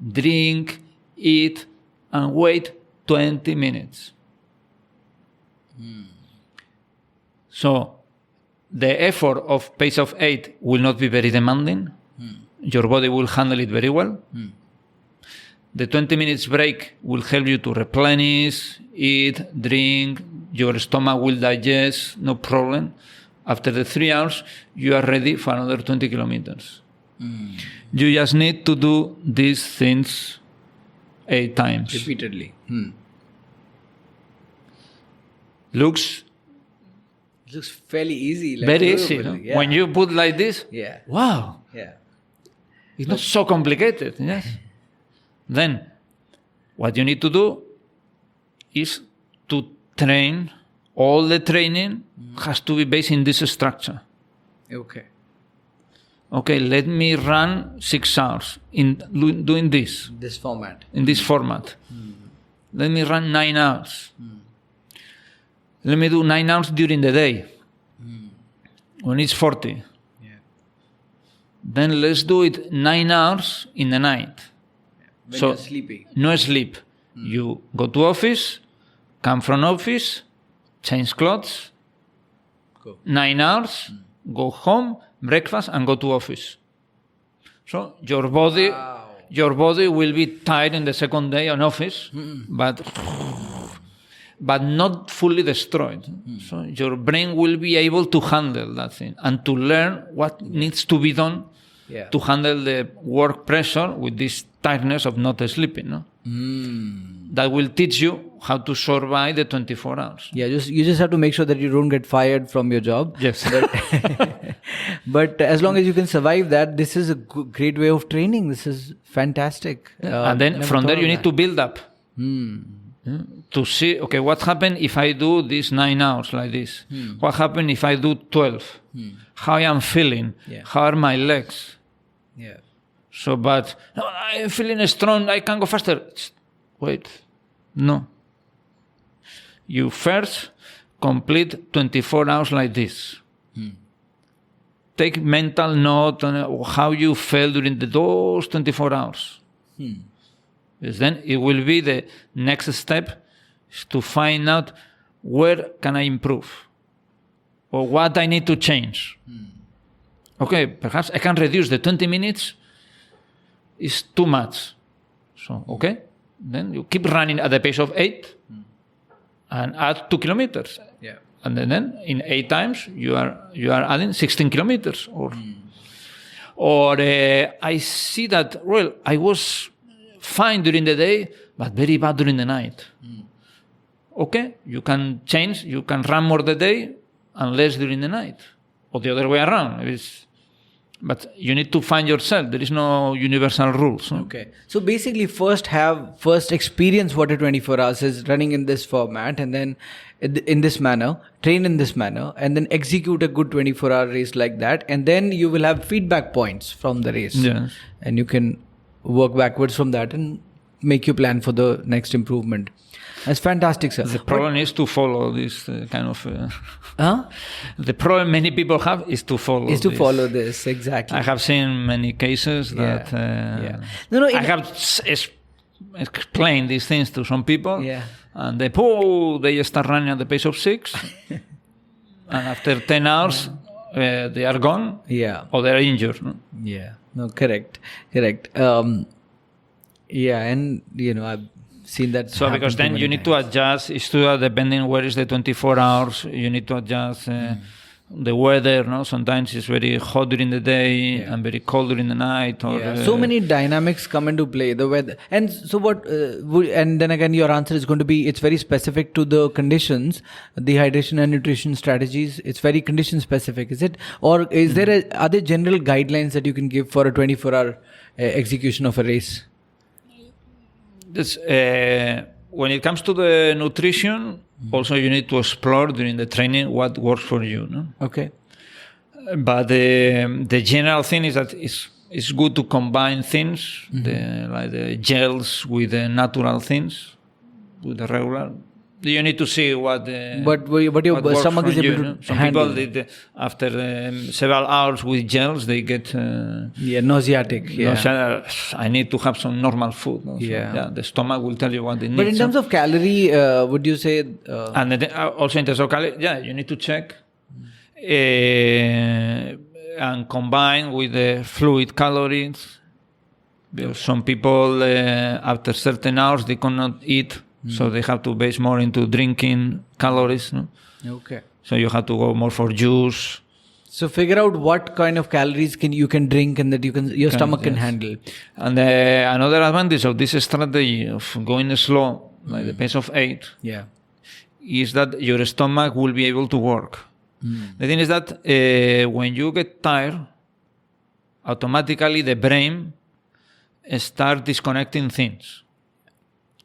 Drink, eat, and wait 20 minutes. So the effort of pace of 8 will not be very demanding. Your body will handle it very well. The 20 minutes break will help you to replenish, eat, drink. Your stomach will digest, no problem. After the 3 hours, you are ready for another 20 kilometers. You just need to do these things 8 times. Repeatedly. Looks It looks fairly easy. Like very easy. doable. No? Yeah. When you put like this, Yeah. wow, Yeah. it's not so complicated. Yes. Then, what you need to do is to train. All the training has to be based in this structure. Okay. Okay, let me run 6 hours in doing this, This format. in this format. Let me run 9 hours. Let me do 9 hours during the day, when it's 40. Yeah. Then let's do it 9 hours in the night. When So you're sleepy. no sleep. You go to office, come from office, change clothes, Go. 9 hours, go home, breakfast, and go to office. So your body will be tired in the second day on office, but not fully destroyed. So your brain will be able to handle that thing and to learn what needs to be done to handle the work pressure with this tiredness of not sleeping. No? That will teach you how to survive the 24 hours. Yeah, you just have to make sure that you don't get fired from your job. Yes. But as long as you can survive that, this is a great way of training. This is fantastic. And then from there you need to build up. To see, okay, what happened if I do this 9 hours like this? What happened if I do 12? How I am feeling? Yeah. How are my legs? Yeah. So, but no, I'm feeling strong, I can go faster. Wait, no. You first complete 24 hours like this. Take mental note on how you felt during those 24 hours. Because then it will be the next step is to find out where can I improve or what I need to change. Okay, perhaps I can reduce the 20 minutes. Is too much. So, okay, then you keep running at the pace of 8 and add 2 kilometers. Yeah. And then in 8 times, you are adding 16 kilometers. Or I see that, well, I was fine during the day, but very bad during the night. Okay, you can change, you can run more the day and less during the night. Or the other way around. But you need to find yourself. There is no universal rules. No? Okay. So basically first experience what a 24 hours is, running in this format, and then in this manner, train in this manner, and then execute a good 24-hour race like that. And then you will have feedback points from the race. Yes. And you can work backwards from that and make your plan for the next improvement. That's fantastic, sir. The problem is to follow this kind of... The problem many people have is to follow follow this, exactly. I have seen many cases that... I have explained these things to some people, and they start running at the pace of 6, and after 10 hours, they are gone, or they are injured. No? Yeah, no, correct. And, I've seen that. So because then you need to adjust, depending where is the 24 hours, you need to adjust the weather. No, sometimes it's very hot during the day and very cold during the night. Or so many dynamics come into play. The weather, and so what? And then again, your answer is going to be it's very specific to the conditions, the hydration and nutrition strategies. It's very condition specific, is it? Or is are there general guidelines that you can give for a 24-hour execution of a race? This, when it comes to the nutrition, also you need to explore during the training what works for you. No? Okay. But the general thing is that it's good to combine things, like the gels with the natural things, with the regular. You need to see what your stomach is able to Some handle. people, after several hours with gels, they get nauseatic. I need to have some normal food. No? So, the stomach will tell you what they need. But in terms of calorie, would you say? And then, also in terms of calorie, you need to check and combine with the fluid calories. Because some people, after certain hours, they cannot eat. So they have to base more into drinking calories. No? Okay. So you have to go more for juice. So figure out what kind of calories you can drink and that your stomach can handle. And another advantage of this strategy of going slow, like the pace of 8, is that your stomach will be able to work. The thing is that when you get tired, automatically the brain starts disconnecting things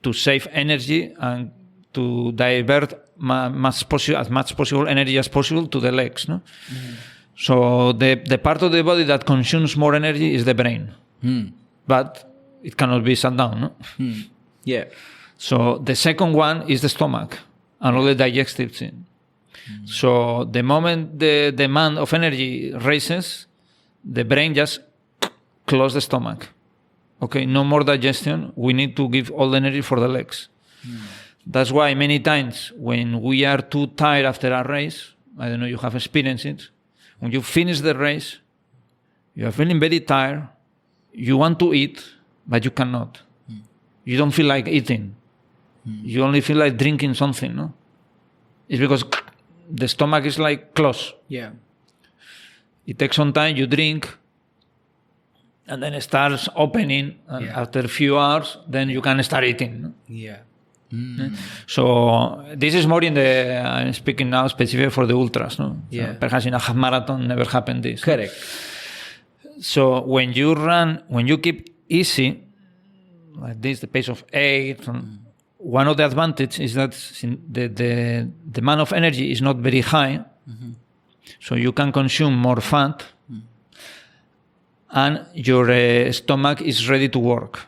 to save energy and to divert as much possible energy as possible to the legs. No? So the part of the body that consumes more energy is the brain. But it cannot be shut down. No? So the second one is the stomach and all the digestive thing. So the moment the demand of energy raises, the brain just closes the stomach. Okay, no more digestion. We need to give all the energy for the legs. That's why many times when we are too tired after a race, I don't know, you have experienced it, when you finish the race, you are feeling very tired, you want to eat, but you cannot. You don't feel like eating. You only feel like drinking something, no? It's because the stomach is like closed. It takes some time, you drink, and then it starts opening, and after a few hours, then you can start eating. No? So this is more in the, I'm speaking now specifically for the ultras. No? So perhaps in a half marathon never happened this. Correct. So when you keep easy, like this, the pace of 8, one of the advantages is that the demand of energy is not very high, so you can consume more fat, and your stomach is ready to work,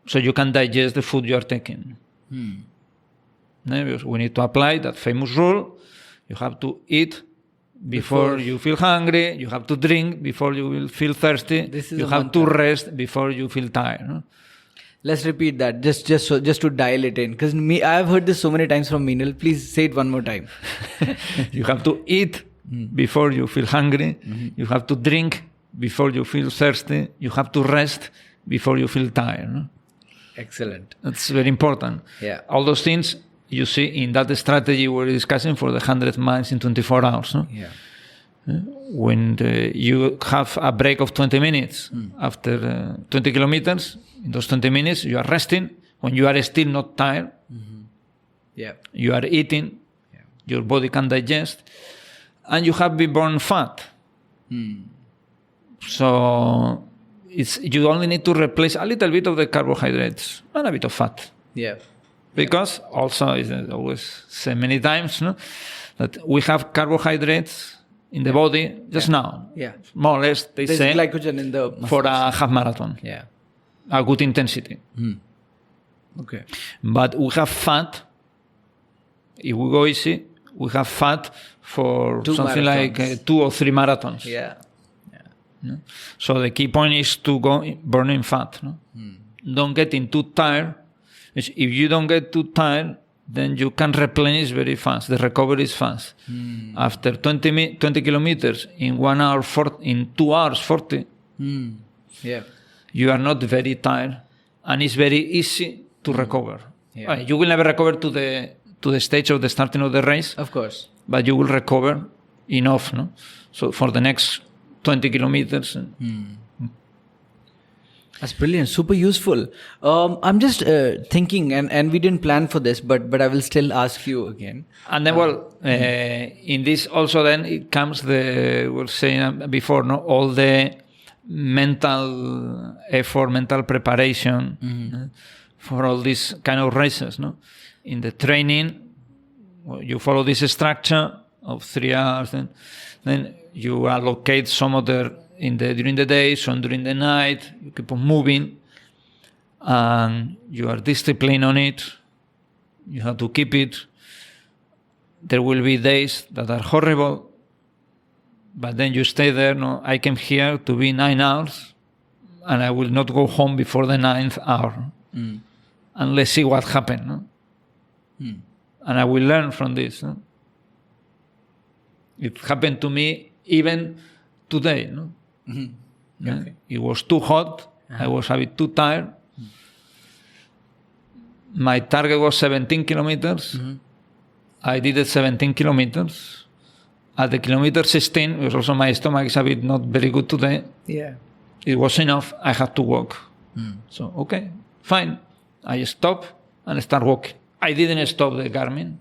so you can digest the food you are taking. Because we need to apply that famous rule: you have to eat before you feel hungry, you have to drink before you will feel thirsty, you have to rest before you feel tired. No? Let's repeat that just to dial it in, because I've heard this so many times from Meenal. Please say it one more time. You have to eat before you feel hungry. You have to drink before you feel thirsty. You have to rest before you feel tired. No? Excellent. That's very important. Yeah. All those things you see in that strategy we're discussing for the 100 miles in 24 hours. No? Yeah. When you have a break of 20 minutes after 20 kilometers, in those 20 minutes you are resting. When you are still not tired, you are eating, your body can digest, and you have been burned fat. So you only need to replace a little bit of the carbohydrates and a bit of fat. Yeah. Because also, it's always said many times, no, that we have carbohydrates in the body just now. Yeah. More or less, There's say, glycogen in the muscles. for a half marathon. Yeah. A good intensity. Okay. But we have fat. If we go easy, we have fat for 2 something marathons. like 2 or 3 marathons. Yeah. No? So the key point is to go burning fat. No? Don't get too tired. If you don't get too tired, then you can replenish very fast. The recovery is fast. After 20 kilometers in 1 hour, in 2 hours 40, Yeah. you are not very tired, and it's very easy to recover. Yeah. You will never recover to the stage of the starting of the race, Of course. but you will recover enough. No? So for the next 20 kilometers. That's brilliant. Super useful. I'm just thinking, and we didn't plan for this, but I will still ask you again. And then, in this also then it comes we were saying before, no, all the mental effort, mental preparation for all these kind of races. No, in the training, you follow this structure of 3 hours, then you allocate some other during the day, some during the night. You keep on moving, and you are disciplined on it. You have to keep it. There will be days that are horrible, but then you stay there. No, I came here to be 9 hours, and I will not go home before the 9th hour. And let's see what happened. No? And I will learn from this. No? It happened to me even today. No? Okay. It was too hot. I was a bit too tired. My target was 17 kilometers. I did it 17 kilometers. At the kilometer 16, because also my stomach is a bit not very good today. Yeah. It was enough. I had to walk. So, okay, fine. I stopped and start walking. I didn't stop the Garmin.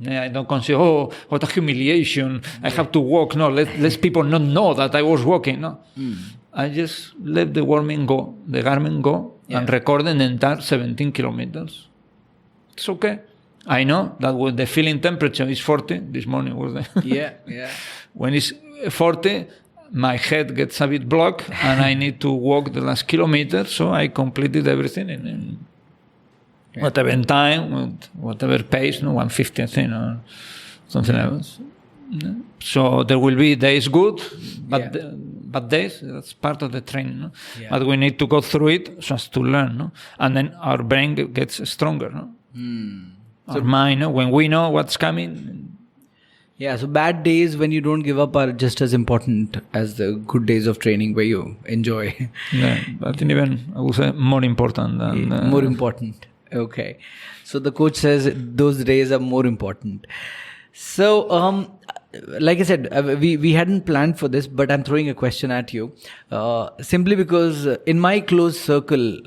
I don't consider, what a humiliation. I have to walk. No, let people not know that I was walking. No, I just let the Garmin go, and recorded the entire 17 kilometers. It's okay. I know that when the feeling temperature is 40, this morning was there. Yeah. When it's 40, my head gets a bit blocked, and I need to walk the last kilometer. So I completed everything in whatever time, whatever pace, 150, I think, or something else. So there will be days good, but bad days, that's part of the training. No? Yeah. But we need to go through it just to learn. No? And then our brain gets stronger. No? Our mind, when we know what's coming. Yeah, so bad days when you don't give up are just as important as the good days of training where you enjoy. Yeah, I think even, I would say, more important than... More important. Okay. So the coach says those days are more important. So, like I said, we hadn't planned for this, but I'm throwing a question at you. Simply because in my close circle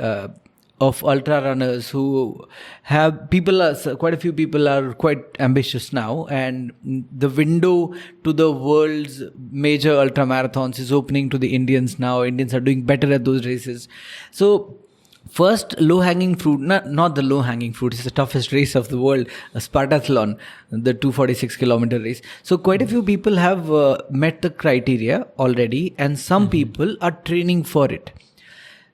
of ultra runners quite a few people are quite ambitious now, and the window to the world's major ultra marathons is opening to the Indians now. Indians are doing better at those races. So, first low-hanging fruit, not the low-hanging fruit, it's the toughest race of the world, a Spartathlon, the 246-kilometer race. So quite a few people have met the criteria already, and some people are training for it.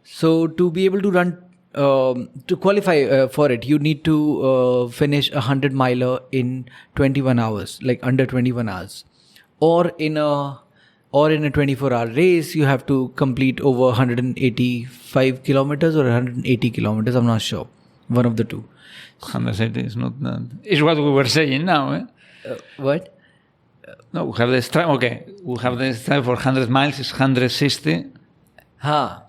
So to be able to run, to qualify for it, you need to finish a 100-miler in 21 hours, like under 21 hours. Or in a or in a 24-hour race, you have to complete over 185 kilometers or 180 kilometers. I'm not sure. One of the two. 180 is not that. It's what we were saying now. What? No, we have the stripe. Okay, we have the stripe for 100 miles. It's 160.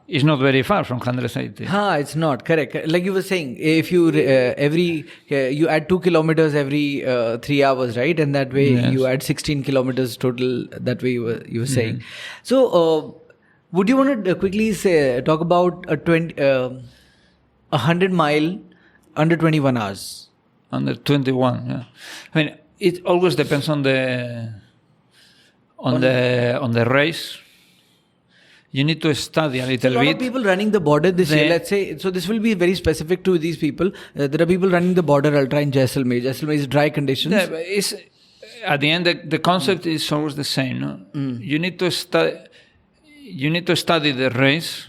It's not very far from 180. It's not correct. Like you were saying, if you you add 2 kilometers every 3 hours, right? And that way you add 16 kilometers total. That way you were saying. So, would you want to quickly talk about a 100 mile under 21 hours? Under 21, yeah. I mean, it always depends on the race. You need to study a little bit. A lot of people running the border this year, let's say, so this will be very specific to these people. There are people running the border ultra in Jaisalmer. Jaisalmer is dry conditions. Yeah, but at the end, the concept is always the same. No? You need to study the race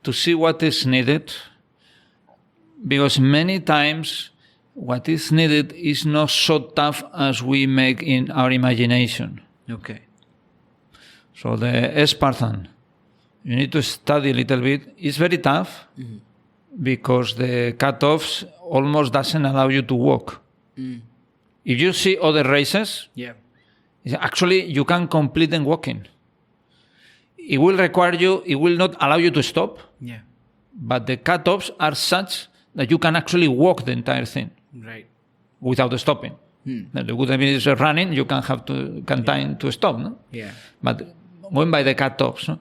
to see what is needed, because many times what is needed is not so tough as we make in our imagination. Okay. So the Spartan, you need to study a little bit. It's very tough because the cutoffs almost doesn't allow you to walk. If you see other races, actually you can complete them walking. It will not allow you to stop. Yeah. But the cutoffs are such that you can actually walk the entire thing. Right. Without stopping. The good thing is running, you can time to stop, no? Yeah. But going by the cutoffs, no?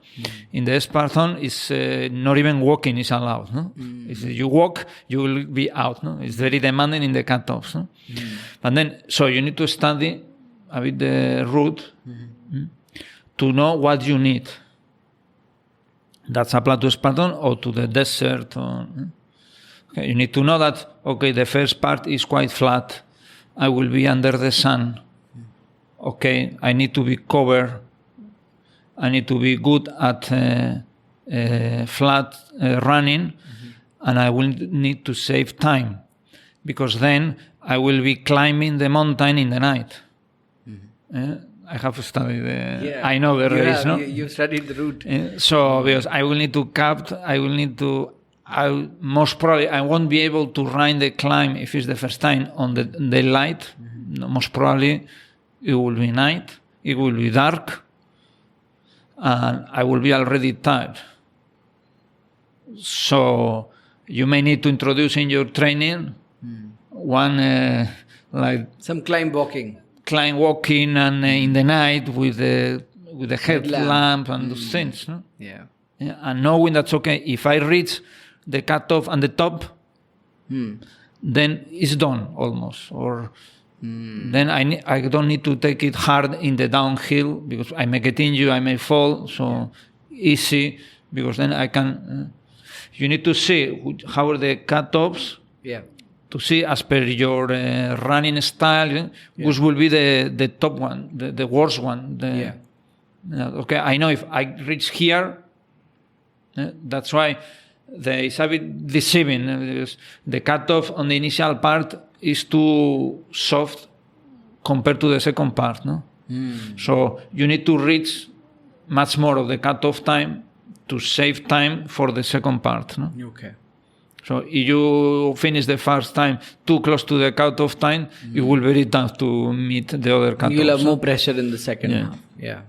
In the Spartan, it's not even walking is allowed. No? If you walk, you will be out. No? It's very demanding in the cutoffs. No? But then, so you need to study a bit the route to know what you need. That's applied to Spartan or to the desert. Okay, you need to know that, okay, the first part is quite flat. I will be under the sun. Okay, I need to be covered. I need to be good at flat running, and I will need to save time, because then I will be climbing the mountain in the night. I have studied I know the race, no? You studied the route. So, because I will need to most probably I won't be able to run the climb if it's the first time on the daylight. Most probably it will be night, it will be dark, and I will be already tired. So you may need to introduce in your training one like some climb walking and in the night with the headlamp and those things. No? Yeah. And knowing that's okay. If I reach the cutoff and the top, then it's done almost. Or then I don't need to take it hard in the downhill, because I may get injured, I may fall. So easy, because then I can. You need to see how are the cutoffs. Yeah. To see as per your running style, which will be the top one, the worst one. Okay, I know if I reach here, that's why it's a bit deceiving. The cutoff on the initial part is too soft compared to the second part. No? So you need to reach much more of the cutoff time to save time for the second part. No? Okay. So if you finish the first time too close to the cutoff time, it will be very tough to meet the other cutoff. You'll have more pressure in the second half. Yeah.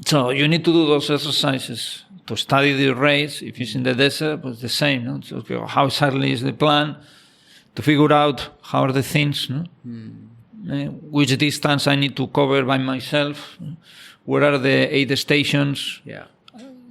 So you need to do those exercises to study the race. If it's in the desert, it's the same. No? So, okay, how exactly is the plan? To figure out how are the things, no? Which distance I need to cover by myself. Where are the 8 stations? Yeah.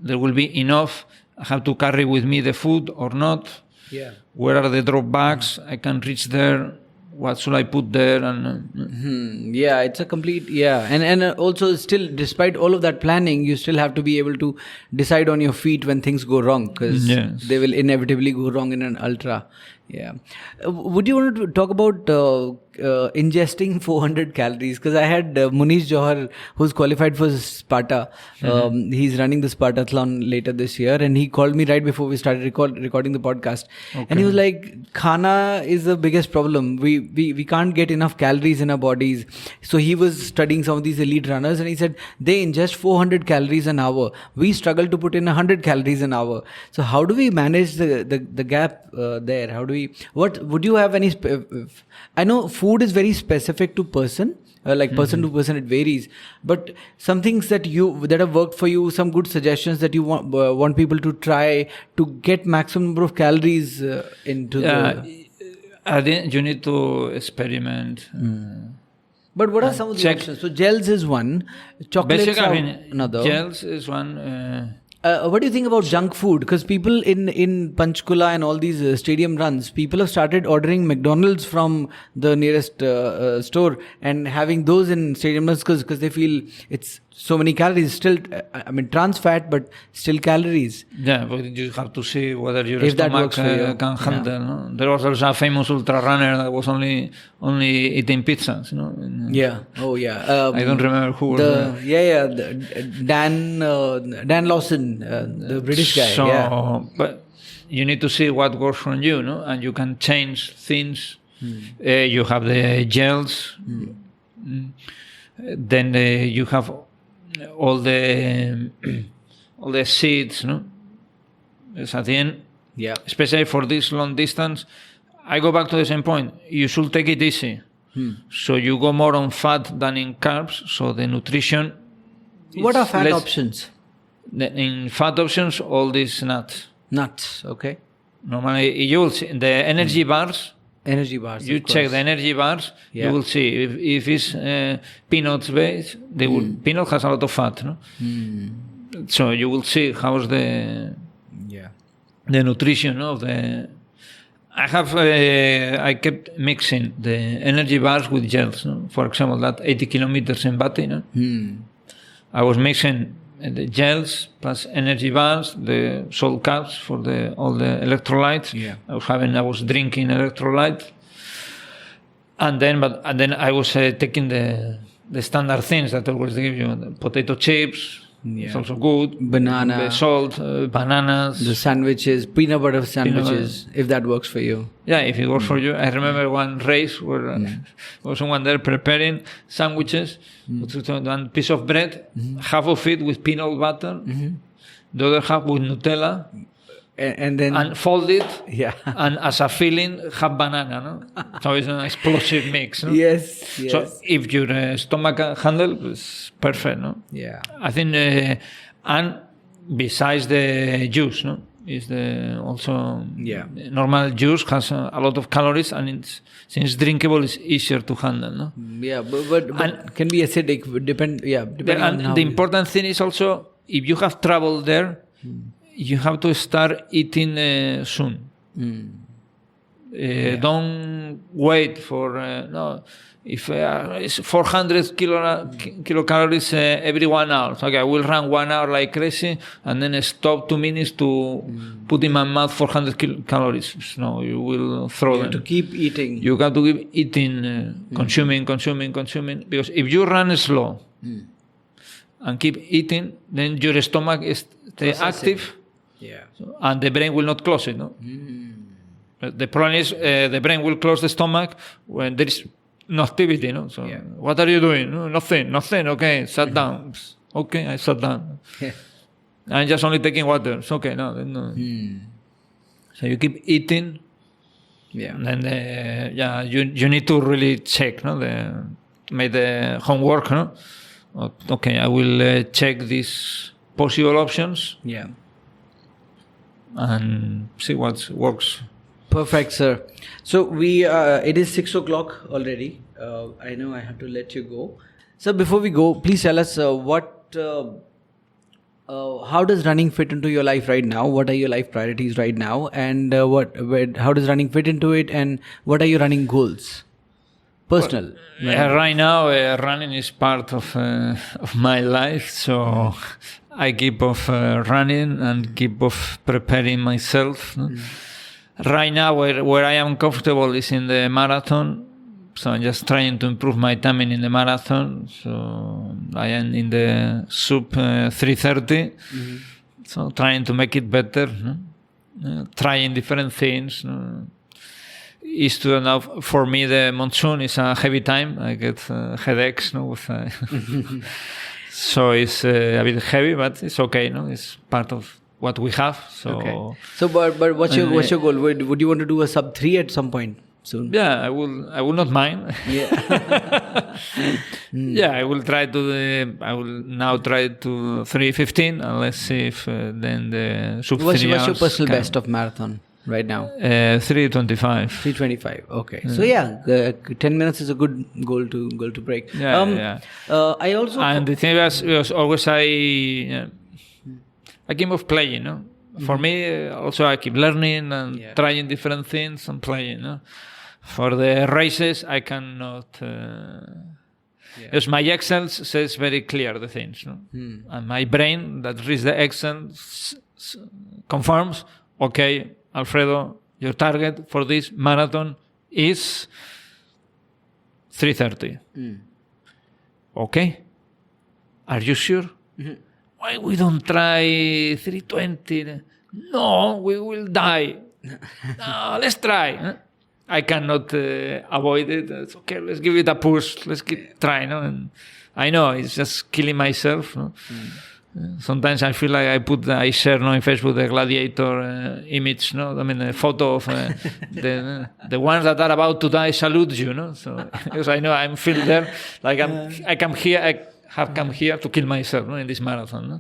There will be enough. I have to carry with me the food or not. Yeah. Where are the drop bags? I can reach there. What should I put there? And yeah, it's a complete and also still, despite all of that planning, you still have to be able to decide on your feet when things go wrong, because they will inevitably go wrong in an ultra. Yeah. Would you want to talk about ingesting 400 calories? Because I had Munish Johar, who's qualified for Sparta. He's running the Spartathlon later this year, and he called me right before we started recording the podcast. Okay. And he was like, "Khana is the biggest problem. We can't get enough calories in our bodies." So he was studying some of these elite runners, and he said they ingest 400 calories an hour. We struggle to put in 100 calories an hour. So how do we manage the gap there? How do we? What would you have any? I know food is very specific to person. Like person to person, it varies. But some things that have worked for you, some good suggestions that you want people to try to get maximum number of calories into the. I think you need to experiment. But what are some of the options? So gels is one, chocolates are another. Gels is one. What do you think about junk food? Because people in Panchkula and all these stadium runs, people have started ordering McDonald's from the nearest store and having those in stadium runs because they feel it's so many calories. Still, I mean, trans fat, but still calories. Yeah, but you have to see whether your If that stomach works for you. can handle. No? There was also a famous ultra runner that was only eating pizzas. Yeah. Oh, yeah. I don't remember who was Dan Lawson, the British guy. So, but you need to see what works for you, no? And you can change things. You have the gels. Then you have all the seeds, no? Because at the end, especially for this long distance, I go back to the same point. You should take it easy. So you go more on fat than in carbs. So the nutrition. What are fat options? In fat options, all these nuts. Nuts, okay. Normally, you will see the energy bars. Energy bars. You check the energy bars. Yeah. You will see if it's peanuts based. Peanut has a lot of fat, no? So you will see how's the nutrition of the. I kept mixing the energy bars with gels. No? For example, that 80 kilometers in Bati. No? I was mixing the gels plus energy bars, the salt caps for all the electrolytes. Yeah. I was drinking electrolyte, and then I was taking the standard things that always give you: the potato chips. It's also good. Banana. The salt, bananas. The sandwiches, peanut butter sandwiches, if that works for you. Yeah, if it works for you. I remember one race where was someone there preparing sandwiches, one piece of bread, half of it with peanut butter, the other half with Nutella, and fold it, and as a filling, have banana. No? So it's an explosive mix. No? Yes. So if your stomach can handle, it's perfect. No? Yeah. I think, and besides the juice, no, is also normal juice has a lot of calories, and since drinkable, it's easier to handle. No? Yeah, but can be acidic. Depending on how. The important thing is also if you have trouble there. You have to start eating soon. Don't wait for if it's 400 kilocalories every 1 hour. Okay, I will run 1 hour like crazy and then stop 2 minutes to put in my mouth 400 calories. No, you will throw them. To keep eating. You have to keep eating, consuming. Because if you run slow and keep eating, then your stomach is active. Yeah. And the brain will not close it. No? The problem is the brain will close the stomach when there is no activity. No? So what are you doing? No, nothing. Okay, sat down. Okay, I sat down. I'm just only taking water. It's okay. No. So you keep eating. Yeah. And then you need to really check. No, make the homework. No. Okay, I will check these possible options. Yeah. And see what works. Perfect, sir. So it is 6 o'clock already. I know I have to let you go. So before we go, please tell us how does running fit into your life right now? What are your life priorities right now? And how does running fit into it? And what are your running goals? Personal. Right now, running is part of my life. So I keep off running and keep off preparing myself. Right now, where I am comfortable is in the marathon, So I'm just trying to improve my timing in the marathon. So I am in the sub 3:30. So trying to make it better. Trying different things. Is to now for me the monsoon is a heavy time. I get headaches. With so it's a bit heavy, but it's okay. It's part of what we have. So okay. So but what's your goal? Would you want to do a sub 3 at some point soon? Yeah, I will not mind. Yeah. Yeah, I will try to. I will now try to 3:15, and let's see if then the sub 3 What's your personal best of marathon right now? 3:25. 3:25. Okay. So yeah, 10 minutes is a good goal to break. Yeah. I also And the thing was always I came off playing. For me, also I keep learning and trying different things and playing. For the races, I cannot. Because my Excel says very clear the things, and my brain that reads the Excel confirms. Okay, Alfredo, your target for this marathon is 3:30. Okay, are you sure? Why we don't try 3:20? No, we will die. No, let's try. I cannot avoid it. It's okay, let's give it a push. Let's keep trying. And I know it's just killing myself. Sometimes I feel like I share in Facebook the gladiator image. I mean, a photo of the ones that are about to die salute you. So because I know I'm feel there. Like I come here. I have come here to kill myself in this marathon.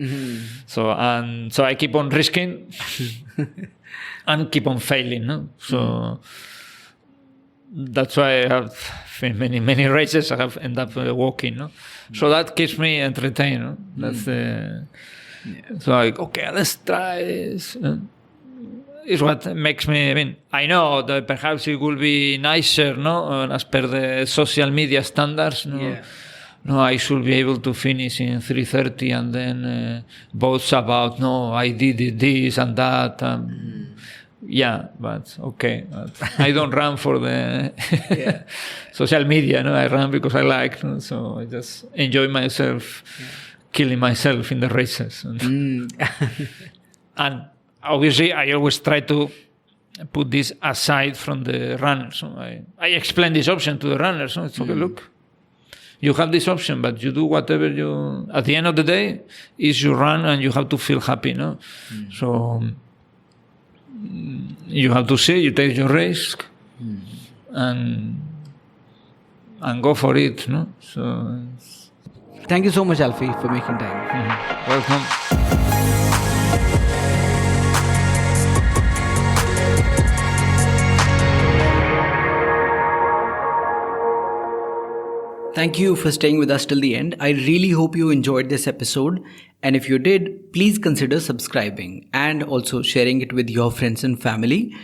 So I keep on risking and keep on failing. So that's why I have many races I have ended up walking. So that keeps me entertained. That's so like, okay, let's try this. Is what makes me. I mean, I know that perhaps it will be nicer, as per the social media standards. No, I should be able to finish in 3:30 and then boast about, I did this and that. Yeah, but okay. But I don't run for the social media. I run because I like. So I just enjoy myself, killing myself in the races. And obviously, I always try to put this aside from the runners. So I explain this option to the runners. So it's okay, look. You have this option, but you do whatever you... At the end of the day, is you run and you have to feel happy, So you have to see, you take your risk and go for it, So thank you so much, Alfie, for making time. Welcome. Thank you for staying with us till the end. I really hope you enjoyed this episode. And if you did, please consider subscribing and also sharing it with your friends and family.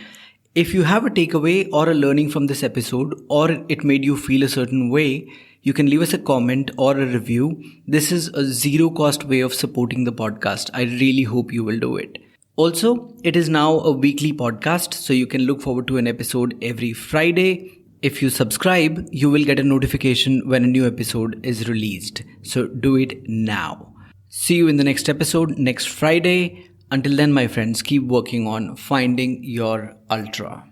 If you have a takeaway or a learning from this episode, or it made you feel a certain way, you can leave us a comment or a review. This is a zero cost way of supporting the podcast. I really hope you will do it. Also, it is now a weekly podcast, so you can look forward to an episode every Friday. If you subscribe, you will get a notification when a new episode is released. So do it now. See you in the next episode next Friday. Until then, my friends, keep working on finding your ultra.